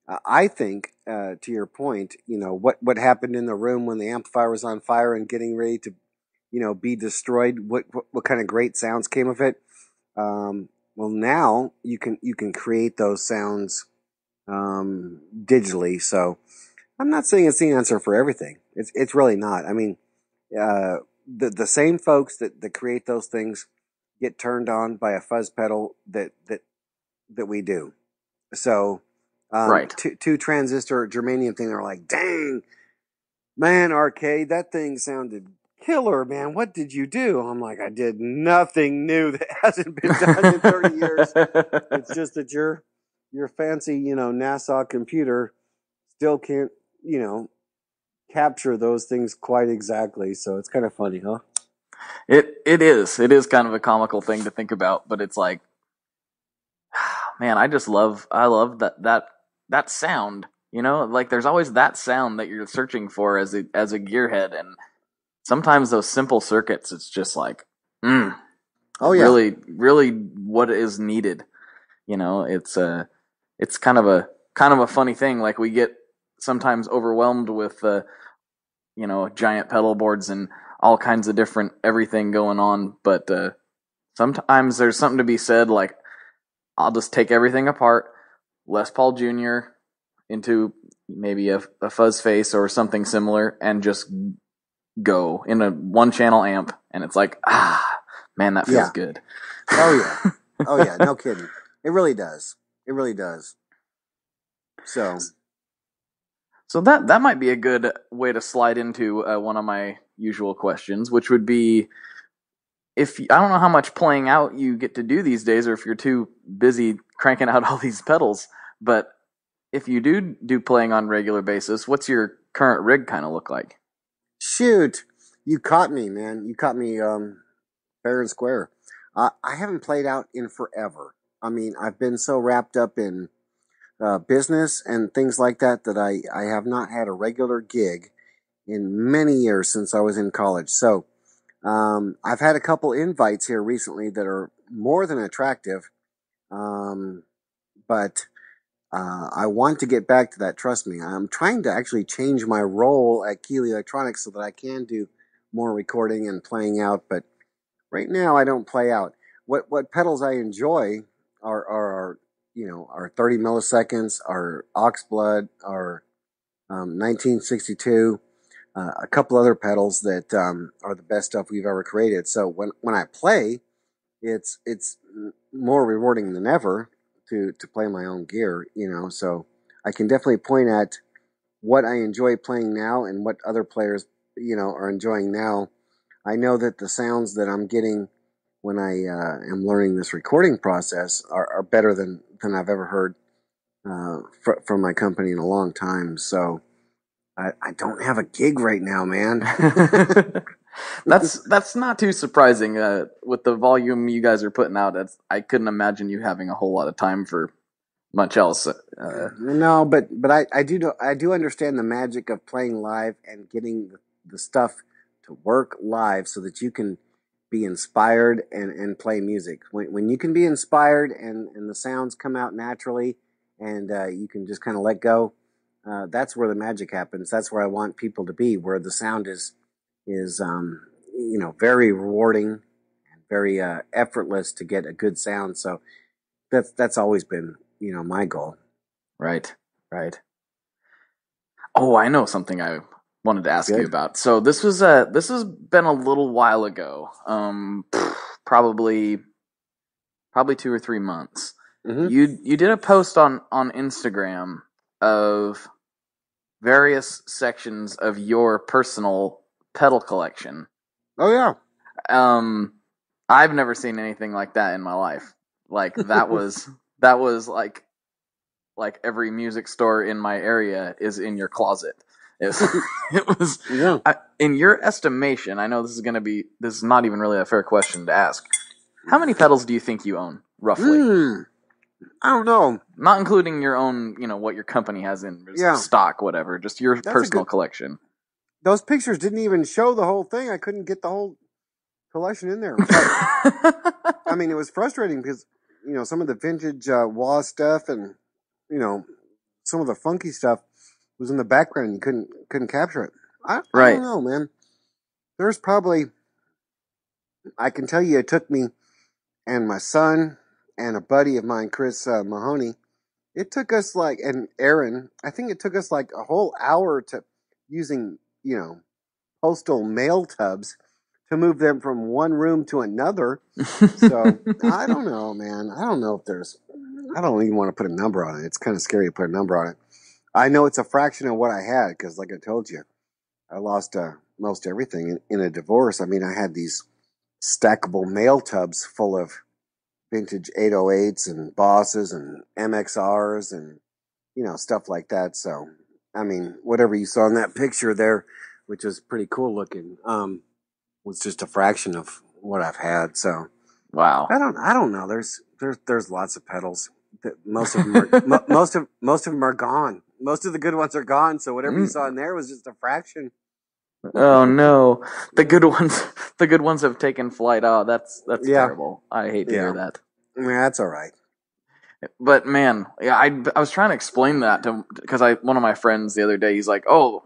I think, to your point, what happened in the room when the amplifier was on fire and getting ready to, be destroyed. What kind of great sounds came of it? Well, now you can create those sounds digitally. So I'm not saying it's the answer for everything. It's really not. I mean, the same folks that create those things get turned on by a fuzz pedal that we do. So, Right. two transistor germanium thing. They're like, dang, man, Arcade, that thing sounded killer, man. What did you do? I'm like, I did nothing new that hasn't been done in 30 years. It's just that your fancy, NASA computer still can't, capture those things quite exactly. So it's kind of funny, huh? It is kind of a comical thing to think about, but it's like, man, I love that sound, like there's always that sound that you're searching for as a gearhead, and sometimes those simple circuits, it's just like, oh yeah, really what is needed. It's kind of a funny thing. Like we get sometimes overwhelmed with giant pedal boards and all kinds of different everything going on, but sometimes there's something to be said, like, I'll just take everything apart, Les Paul Jr. into maybe a fuzz face or something similar, and just go in a one channel amp, and it's like, man, that feels good. Oh yeah, no kidding. It really does. It really does. So that might be a good way to slide into one of my usual questions, which would be, I don't know how much playing out you get to do these days, or if you're too busy cranking out all these pedals, but if you do playing on a regular basis, what's your current rig kind of look like? Shoot, you caught me, man. You caught me fair and square. I haven't played out in forever. I mean, I've been so wrapped up in business and things like that I have not had a regular gig in many years since I was in college. So I've had a couple invites here recently that are more than attractive, but I want to get back to that. Trust me. I'm trying to actually change my role at Keeley Electronics so that I can do more recording and playing out. But right now, I don't play out. What pedals I enjoy are 30 milliseconds, our Oxblood, our 1962. A couple other pedals that are the best stuff we've ever created. So when I play, it's more rewarding than ever to play my own gear, So I can definitely point at what I enjoy playing now and what other players, are enjoying now. I know that the sounds that I'm getting when I am learning this recording process are better than I've ever heard from my company in a long time. So I don't have a gig right now, man. That's not too surprising. With the volume you guys are putting out, I couldn't imagine you having a whole lot of time for much else. No, but I do understand the magic of playing live and getting the stuff to work live so that you can be inspired and play music. When you can be inspired and the sounds come out naturally and you can just kind of let go. That's where the magic happens. That's where I want people to be, where the sound is very rewarding and very effortless to get a good sound. So that's always been, my goal. Right. Oh, I know something I wanted to ask you about. So this has been a little while ago. Probably 2 or 3 months. Mm-hmm. You did a post on Instagram of various sections of your personal pedal collection. Oh yeah. I've never seen anything like that in my life. Like that was like every music store in my area is in your closet. It was yeah. In your estimation, I know this is not even really a fair question to ask. How many pedals do you think you own, roughly? I don't know. Not including your own, what your company has in stock, whatever. Just your personal collection. Those pictures didn't even show the whole thing. I couldn't get the whole collection in there. I mean, it was frustrating because some of the vintage wah stuff, and some of the funky stuff was in the background. You couldn't capture it. I don't know, man. There's probably, I can tell you, it took me and my son and a buddy of mine, Chris Mahoney. It took us and Aaron, I think it took us like a whole hour to using, postal mail tubs to move them from one room to another. So I don't know, man. I don't know if I don't even want to put a number on it. It's kind of scary to put a number on it. I know it's a fraction of what I had because, like I told you, I lost most everything in a divorce. I mean, I had these stackable mail tubs full of vintage 808s and Bosses and MXRs and, stuff like that. So, I mean, whatever you saw in that picture there, which was pretty cool looking, was just a fraction of what I've had. So, wow. I don't know. There's lots of pedals. Most of them are most of them are gone. Most of the good ones are gone. So whatever you saw in there was just a fraction. Oh no, the good ones have taken flight. Oh, that's terrible. I hate to hear that. Yeah, that's all right. But man, yeah, I was trying to explain that because one of my friends the other day, he's like, "Oh,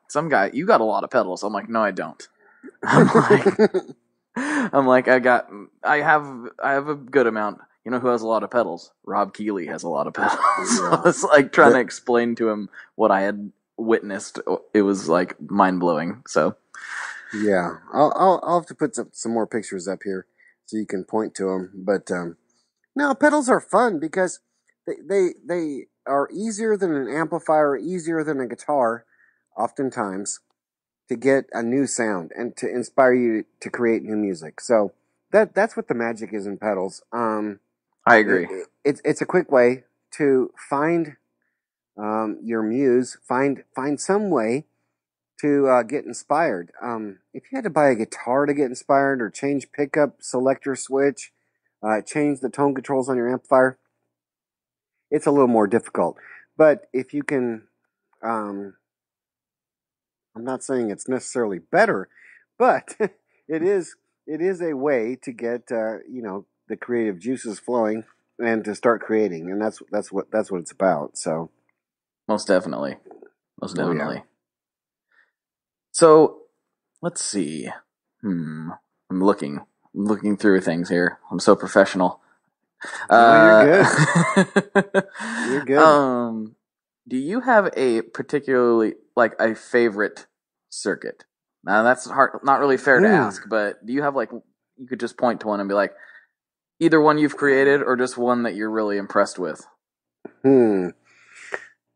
some guy, you got a lot of pedals." I'm like, "No, I don't." I'm like, I have a good amount. You know who has a lot of pedals? Rob Keeley has a lot of pedals. So I was like trying to explain to him what I had witnessed. It was like mind blowing. So yeah, I'll have to put some more pictures up here so you can point to them. But no, pedals are fun because they are easier than an amplifier, easier than a guitar, oftentimes, to get a new sound and to inspire you to create new music. So that's what the magic is in pedals. I agree. It's a quick way to find your muse, find some way to get inspired. If you had to buy a guitar to get inspired, or change pickup selector switch, change the tone controls on your amplifier, it's a little more difficult. But if you can, I'm not saying it's necessarily better, but it is a way to get the creative juices flowing and to start creating, and that's what it's about. So most definitely. Yeah. So let's see. I'm looking through things here. I'm so professional. You're good. You're good. Do you have a particularly a favorite circuit? Now that's hard, not really fair to ask, but do you have you could just point to one and be like, either one you've created or just one that you're really impressed with?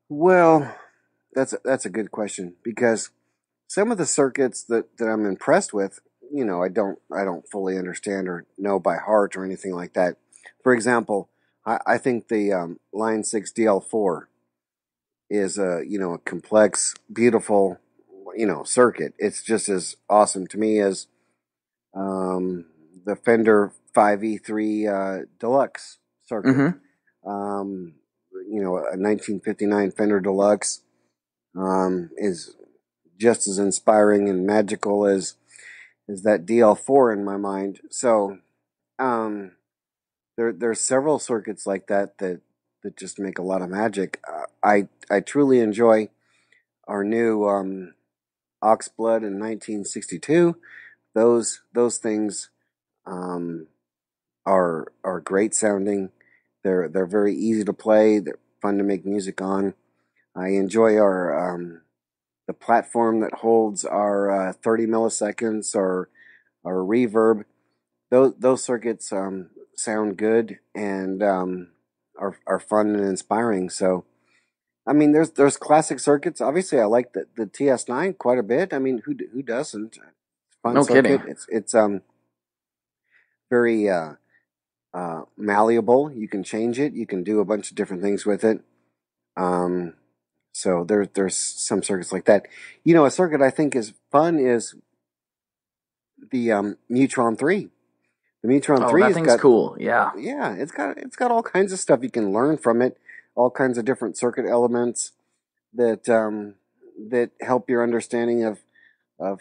Well, that's a good question, because some of the circuits that I'm impressed with, I don't fully understand or know by heart or anything like that. For example, I think the Line 6 DL4 is a complex, beautiful, circuit. It's just as awesome to me as the Fender 5E3 Deluxe circuit. Mm-hmm. A 1959 Fender Deluxe is just as inspiring and magical as that DL4 in my mind. So there's several circuits like that just make a lot of magic. I truly enjoy our new Oxblood in 1962. Those things are great sounding. They're very easy to play. They're fun to make music on. I enjoy our the platform that holds our 30 milliseconds or our reverb. Those circuits sound good and are fun and inspiring. So, I mean, there's classic circuits. Obviously, I like the TS9 quite a bit. I mean, who doesn't? Fun No circuit. kidding. It's very malleable. You can change it. You can do a bunch of different things with it. So there's some circuits like that. A circuit I think is fun is the Neutron 3. The Neutron 3 that thing's cool. Yeah. Yeah, it's got all kinds of stuff you can learn from it. All kinds of different circuit elements that help your understanding of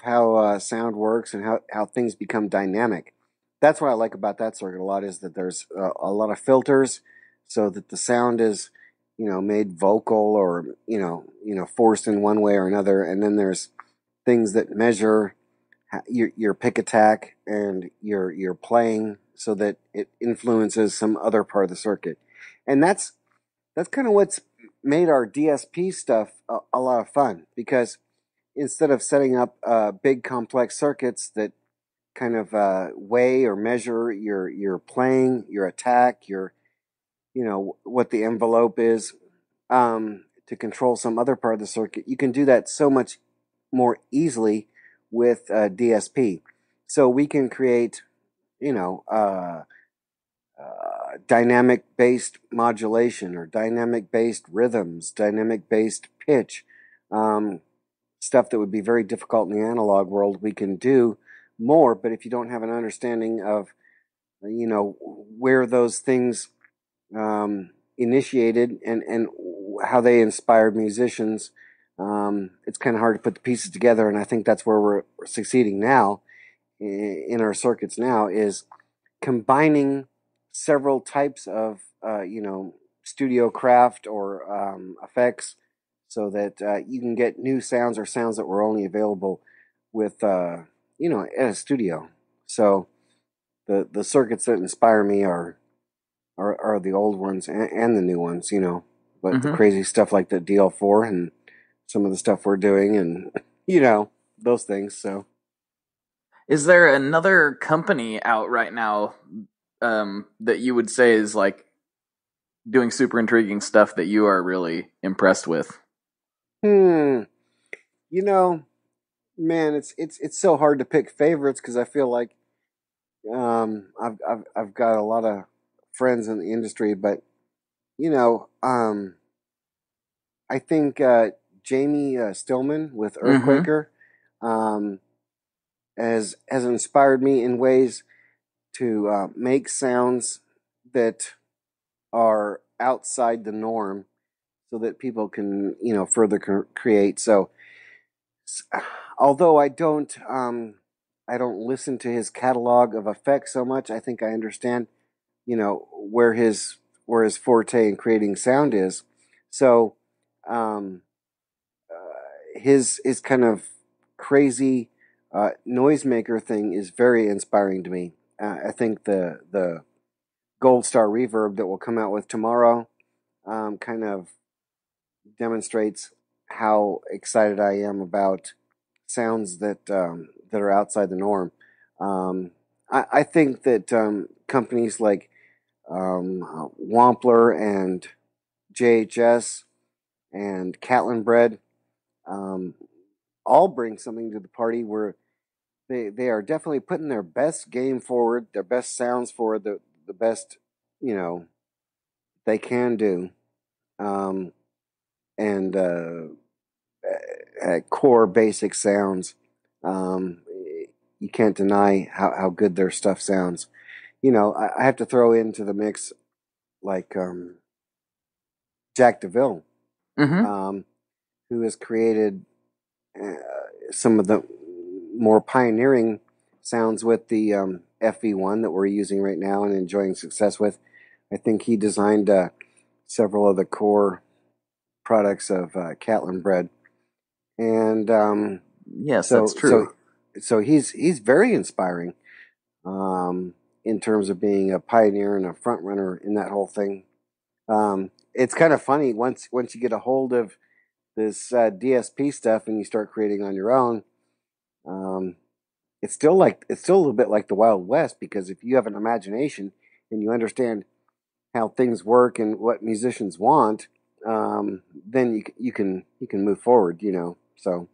how sound works and how things become dynamic. that's what I like about that circuit a lot, is that there's a lot of filters, so that the sound is, made vocal or forced in one way or another, and then there's things that measure your pick attack and your playing, so that it influences some other part of the circuit, and that's kind of what's made our DSP stuff a lot of fun, because instead of setting up big complex circuits that kind of weigh or measure your playing, your attack, what the envelope is, to control some other part of the circuit, you can do that so much more easily with DSP. So we can create, dynamic-based modulation, or dynamic-based rhythms, dynamic-based pitch, stuff that would be very difficult in the analog world. We can do more, but if you don't have an understanding of, where those things initiated and how they inspired musicians, it's kind of hard to put the pieces together. And I think that's where we're succeeding now in our circuits now, is combining several types of, studio craft or effects, so that you can get new sounds, or sounds that were only available with, at a studio. So the circuits that inspire me are the old ones and the new ones, but the crazy stuff like the DL4 and some of the stuff we're doing, and, those things. So, is there another company out right now that you would say is like doing super intriguing stuff that you are really impressed with? Man, it's so hard to pick favorites, because I feel like I've got a lot of friends in the industry, but I think Jamie Stillman with Earthquaker has inspired me in ways to make sounds that are outside the norm, so that people can further create. So although I don't listen to his catalog of effects so much, I think I understand where his forte in creating sound is. So his kind of crazy noisemaker thing is very inspiring to me. I think the Gold Star Reverb that we'll come out with tomorrow kind of demonstrates how excited I am about sounds that are outside the norm. I think that companies like Wampler and JHS and Catlin Bread all bring something to the party, where they are definitely putting their best game forward, their best sounds forward, the best they can do, and core basic sounds. You can't deny how good their stuff sounds. I have to throw into the mix like Jack DeVille, who has created some of the more pioneering sounds with the FV1 that we're using right now and enjoying success with. I think he designed several of the core products of Catlin Bread, and yes, that's true. So he's very inspiring in terms of being a pioneer and a front runner in that whole thing. It's kind of funny once you get a hold of this DSP stuff and you start creating on your own. It's still a little bit like the Wild West, because if you have an imagination and you understand how things work and what musicians want, then you can move forward. So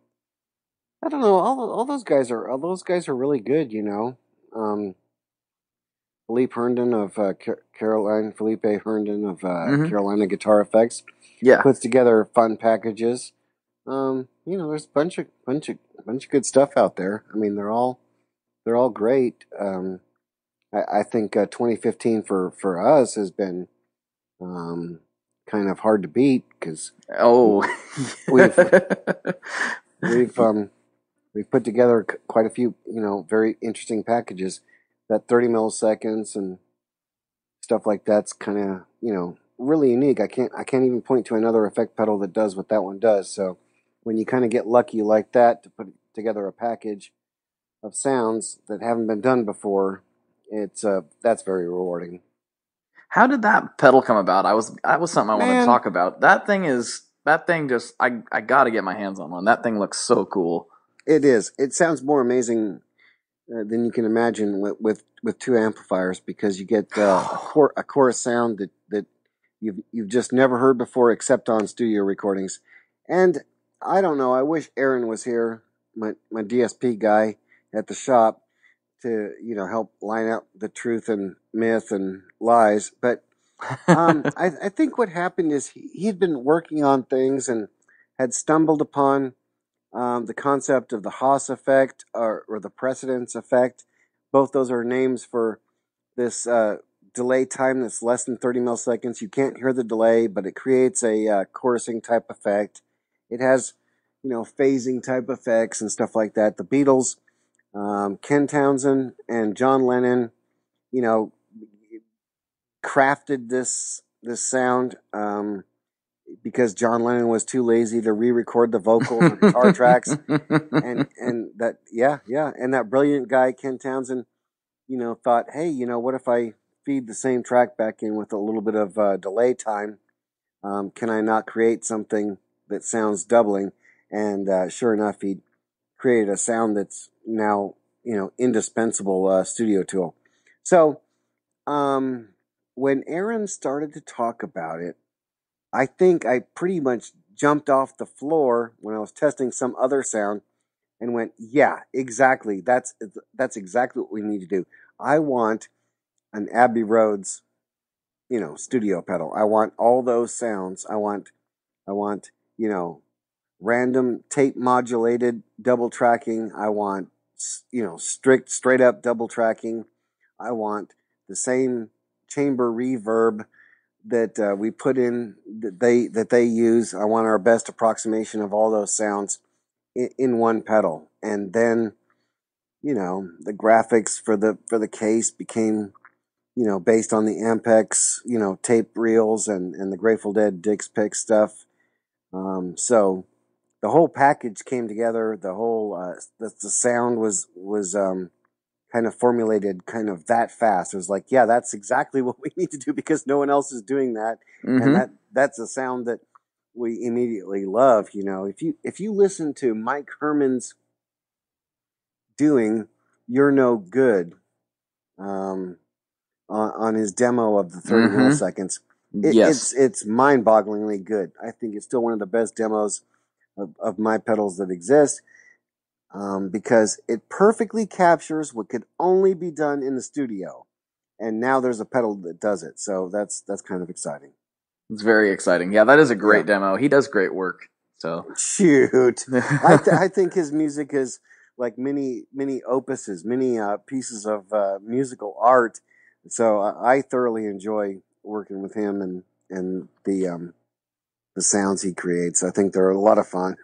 I don't know. All those guys are really good. Felipe Herndon of Carolina Guitar Effects, puts together fun packages. There's a bunch of good stuff out there. I mean, they're all great. I think 2015 for us has been kind of hard to beat, because we've put together quite a few very interesting packages. that 30 milliseconds and stuff like that's kind of, you know, really unique. I can't even point to another effect pedal that does what that one does. So when you kind of get lucky like that to put together a package of sounds that haven't been done before, it's that's very rewarding. How did that pedal come about? That was something I wanted to Man, talk about. That thing just I got to get my hands on one. That thing looks so cool. it is. It sounds more amazing than you can imagine with two amplifiers, because you get a chorus sound that you've just never heard before except on studio recordings. And I don't know, I wish Aaron was here, my DSP guy at the shop, to, you know, help line out the truth and myth and lies. But I think what happened is he'd been working on things and had stumbled upon the concept of the Haas effect or the precedence effect. Both those are names for this delay time that's less than 30 milliseconds. You can't hear the delay, but it creates a chorusing type effect. It has, you know, phasing type effects and stuff like that. The Beatles, Ken Townsend and John Lennon, you know, crafted this sound because John Lennon was too lazy to re-record the vocals or guitar tracks, and that and that brilliant guy Ken Townsend, you know, thought, hey, you know, what if I feed the same track back in with a little bit of delay time? Can I not create something that sounds doubling? And sure enough, he created a sound that's now, you know, indispensable studio tool. So when Aaron started to talk about it, I think I pretty much jumped off the floor when I was testing some other sound and went, yeah, exactly. That's exactly what we need to do. I want an Abbey Roads, you know, studio pedal. I want all those sounds. I want, you know, random tape modulated double tracking. I want, you know, straight up double tracking. I want the same chamber reverb that we put in that they use. I want our best approximation of all those sounds in one pedal. And then, you know, the graphics for the case became, you know, based on the Ampex, you know, tape reels and the Grateful Dead Dick's Pick stuff. So the whole package came together. The whole the sound was kind of formulated kind of that fast. It was like, yeah, that's exactly what we need to do because no one else is doing that. Mm-hmm. And that's a sound that we immediately love. You know, if you listen to Mike Herman's doing You're No Good on his demo of the 30 milliseconds, it's mind-bogglingly good. I think it's still one of the best demos of my pedals that exist. Because it perfectly captures what could only be done in the studio, and now there's a pedal that does it. So that's kind of exciting. It's very exciting. Yeah, that is a great demo. He does great work. So shoot, I think his music is like many opuses, many pieces of musical art. So I thoroughly enjoy working with him and the sounds he creates. I think they're a lot of fun.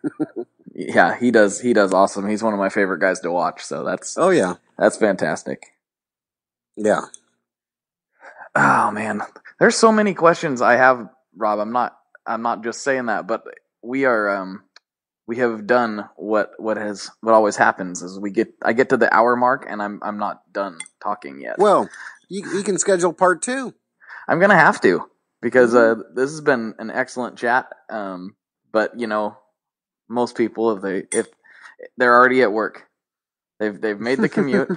Yeah, he does awesome. He's one of my favorite guys to watch, so that's fantastic. Yeah. Oh man. There's so many questions I have, Rob. I'm not just saying that, but we have done what always happens is I get to the hour mark and I'm not done talking yet. Well, you can schedule part 2. I'm going to have to because this has been an excellent chat. But you know, most people if they're already at work, they've made the commute,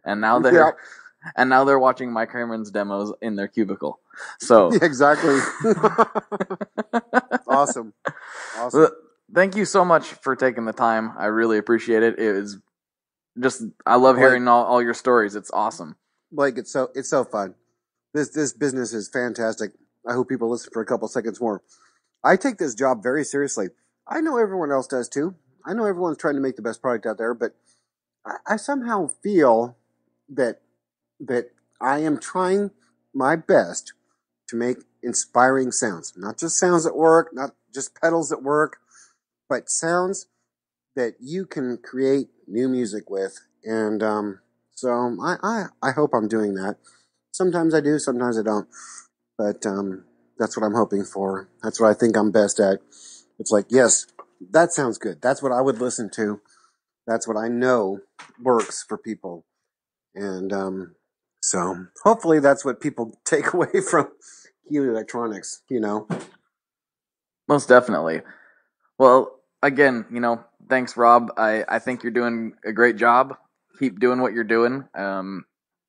and now they're watching Mike Herman's demos in their cubicle. So exactly. Awesome. Well, thank you so much for taking the time. I really appreciate it. It was just I love hearing all your stories. It's awesome. Blake, it's so fun. This business is fantastic. I hope people listen for a couple seconds more. I take this job very seriously. I know everyone else does too. I know everyone's trying to make the best product out there, but I somehow feel that I am trying my best to make inspiring sounds. Not just sounds that work, not just pedals that work, but sounds that you can create new music with. And So I hope I'm doing that. Sometimes I do, sometimes I don't. But that's what I'm hoping for. That's what I think I'm best at. It's like, yes, that sounds good. That's what I would listen to. That's what I know works for people. And so hopefully that's what people take away from Keeley Electronics, Most definitely. Well, again, thanks, Rob. I think you're doing a great job. Keep doing what you're doing.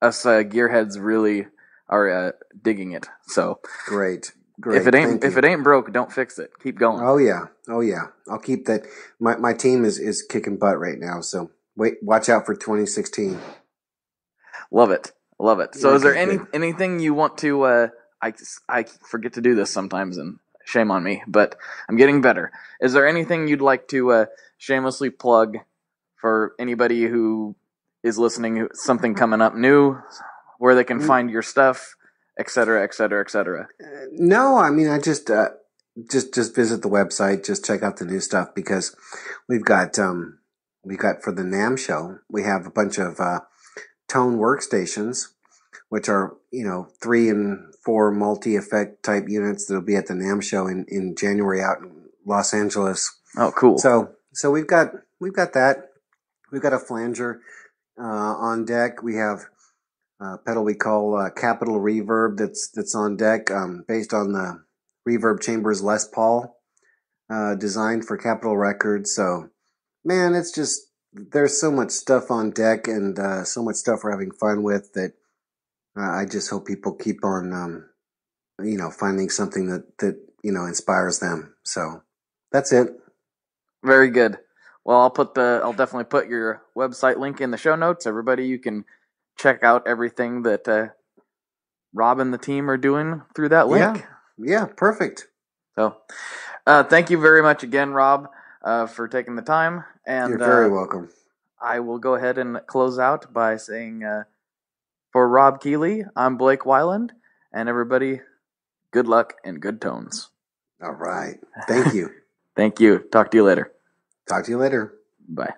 Us gearheads really are digging it. So Great. if it ain't broke, don't fix it. Keep going. Oh yeah. I'll keep that. My team is kicking butt right now. So watch out for 2016. Love it. So is there good. anything you want to, I forget to do this sometimes, and shame on me, but I'm getting better. Is there anything you'd like to shamelessly plug for anybody who is listening, something coming up new, where they can find your stuff, et cetera, et cetera, et cetera? No, I mean, I just visit the website, just check out the new stuff, because we've got for the NAMM show, we have a bunch of tone workstations, which are 3 and 4 multi-effect type units that'll be at the NAMM show in January out in Los Angeles. Oh, cool. So we've got that. We've got a flanger on deck. We have a pedal we call Capital Reverb that's on deck, based on the Reverb Chambers Les Paul, designed for Capitol Records. So, man, it's just, there's so much stuff on deck, and so much stuff we're having fun with, that I just hope people keep on, finding something that inspires them. So that's it. Very good. Well, I'll definitely put your website link in the show notes. Everybody, you can check out everything that Rob and the team are doing through that link. Yeah, perfect. So, thank you very much again, Rob, for taking the time. And you're very welcome. I will go ahead and close out by saying, for Rob Keeley, I'm Blake Weiland, and everybody, good luck and good tones. All right. Thank you. Thank you. Talk to you later. Talk to you later. Bye.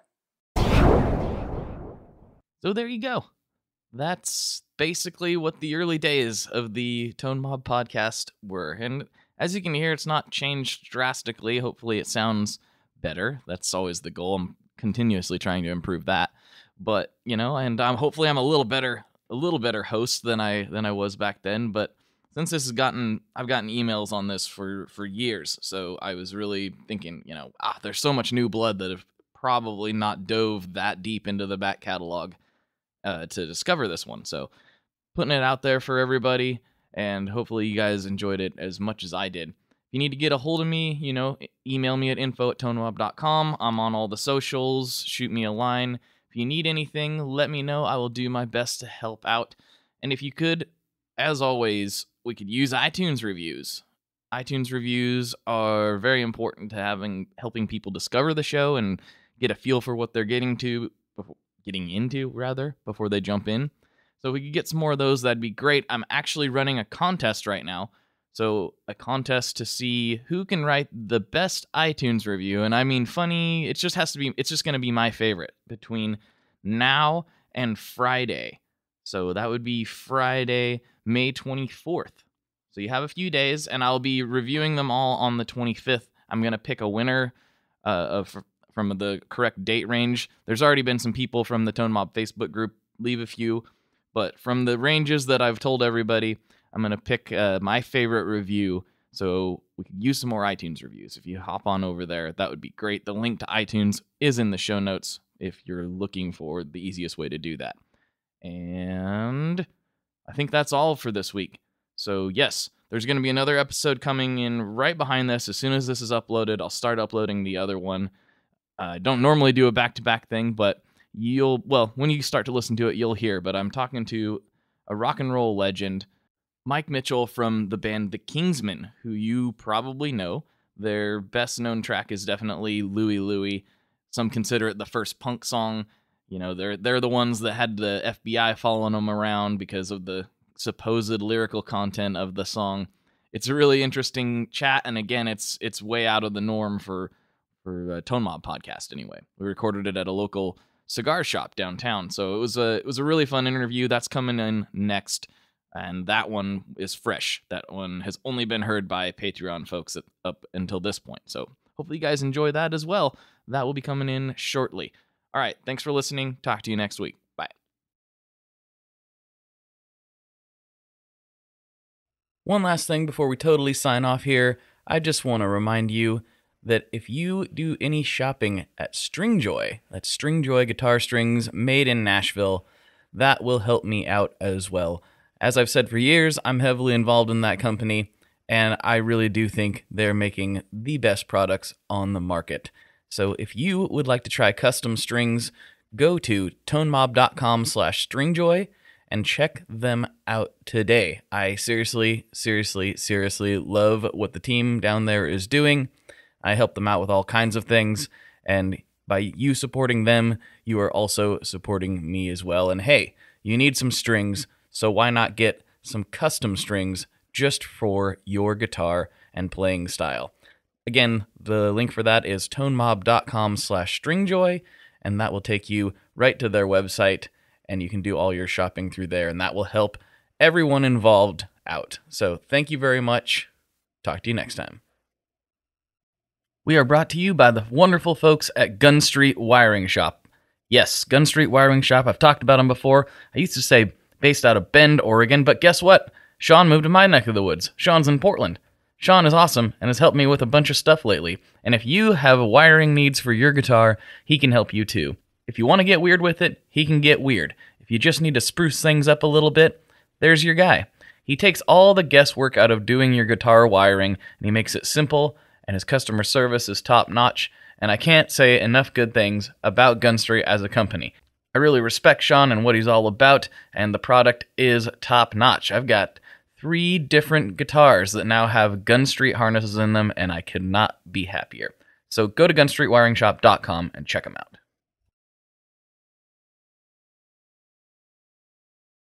So there you go. That's basically what the early days of the Tone Mob podcast were. And as you can hear, it's not changed drastically. Hopefully it sounds better. That's always the goal. I'm continuously trying to improve that. But, and hopefully I'm a little better host than I was back then. But since I've gotten emails on this for years, so I was really thinking, there's so much new blood that have probably not dove that deep into the back catalog to discover this one. So putting it out there for everybody, and hopefully you guys enjoyed it as much as I did. If you need to get a hold of me, email me at info@tonemob.com. I'm on all the socials. Shoot me a line. If you need anything, let me know. I will do my best to help out. And if you could, as always, we could use iTunes reviews. iTunes reviews are very important to helping people discover the show and get a feel for what they're getting into before they jump in. So if we could get some more of those, that'd be great. I'm actually running a contest right now. So a contest to see who can write the best iTunes review. And I mean funny, it's just going to be my favorite between now and Friday. So that would be Friday, May 24th. So you have a few days, and I'll be reviewing them all on the 25th. I'm going to pick a winner from the correct date range. There's already been some people from the Tone Mob Facebook group leave a few, but from the ranges that I've told everybody, I'm going to pick my favorite review, so we could use some more iTunes reviews. If you hop on over there, that would be great. The link to iTunes is in the show notes if you're looking for the easiest way to do that. And I think that's all for this week. So yes, there's going to be another episode coming in right behind this. As soon as this is uploaded, I'll start uploading the other one. I don't normally do a back-to-back thing, but when you start to listen to it, you'll hear. But I'm talking to a rock and roll legend, Mike Mitchell from the band The Kingsmen, who you probably know. Their best-known track is definitely Louie Louie. Some consider it the first punk song. They're the ones that had the FBI following them around because of the supposed lyrical content of the song. It's a really interesting chat, and again, it's way out of the norm for a Tone Mob podcast anyway. We recorded it at a local cigar shop downtown. So it was a really fun interview. That's coming in next, and that one is fresh. That one has only been heard by Patreon folks up until this point. So hopefully you guys enjoy that as well. That will be coming in shortly. All right, thanks for listening. Talk to you next week. Bye. One last thing before we totally sign off here. I just want to remind you that if you do any shopping at Stringjoy, that's Stringjoy guitar strings made in Nashville, that will help me out as well. As I've said for years, I'm heavily involved in that company, and I really do think they're making the best products on the market. So if you would like to try custom strings, go to tonemob.com/stringjoy and check them out today. I seriously love what the team down there is doing. I help them out with all kinds of things, and by you supporting them, you are also supporting me as well. And hey, you need some strings, so why not get some custom strings just for your guitar and playing style? Again, the link for that is tonemob.com/stringjoy, and that will take you right to their website, and you can do all your shopping through there, and that will help everyone involved out. So thank you very much. Talk to you next time. We are brought to you by the wonderful folks at Gun Street Wiring Shop. Yes, Gun Street Wiring Shop. I've talked about them before. I used to say based out of Bend, Oregon, but guess what? Sean moved to my neck of the woods. Sean's in Portland. Sean is awesome and has helped me with a bunch of stuff lately. And if you have wiring needs for your guitar, he can help you too. If you want to get weird with it, he can get weird. If you just need to spruce things up a little bit, there's your guy. He takes all the guesswork out of doing your guitar wiring, and he makes it simple, and his customer service is top-notch, and I can't say enough good things about Gun Street as a company. I really respect Sean and what he's all about, and the product is top-notch. I've got 3 different guitars that now have Gun Street harnesses in them, and I could not be happier. So go to gunstreetwiringshop.com and check them out.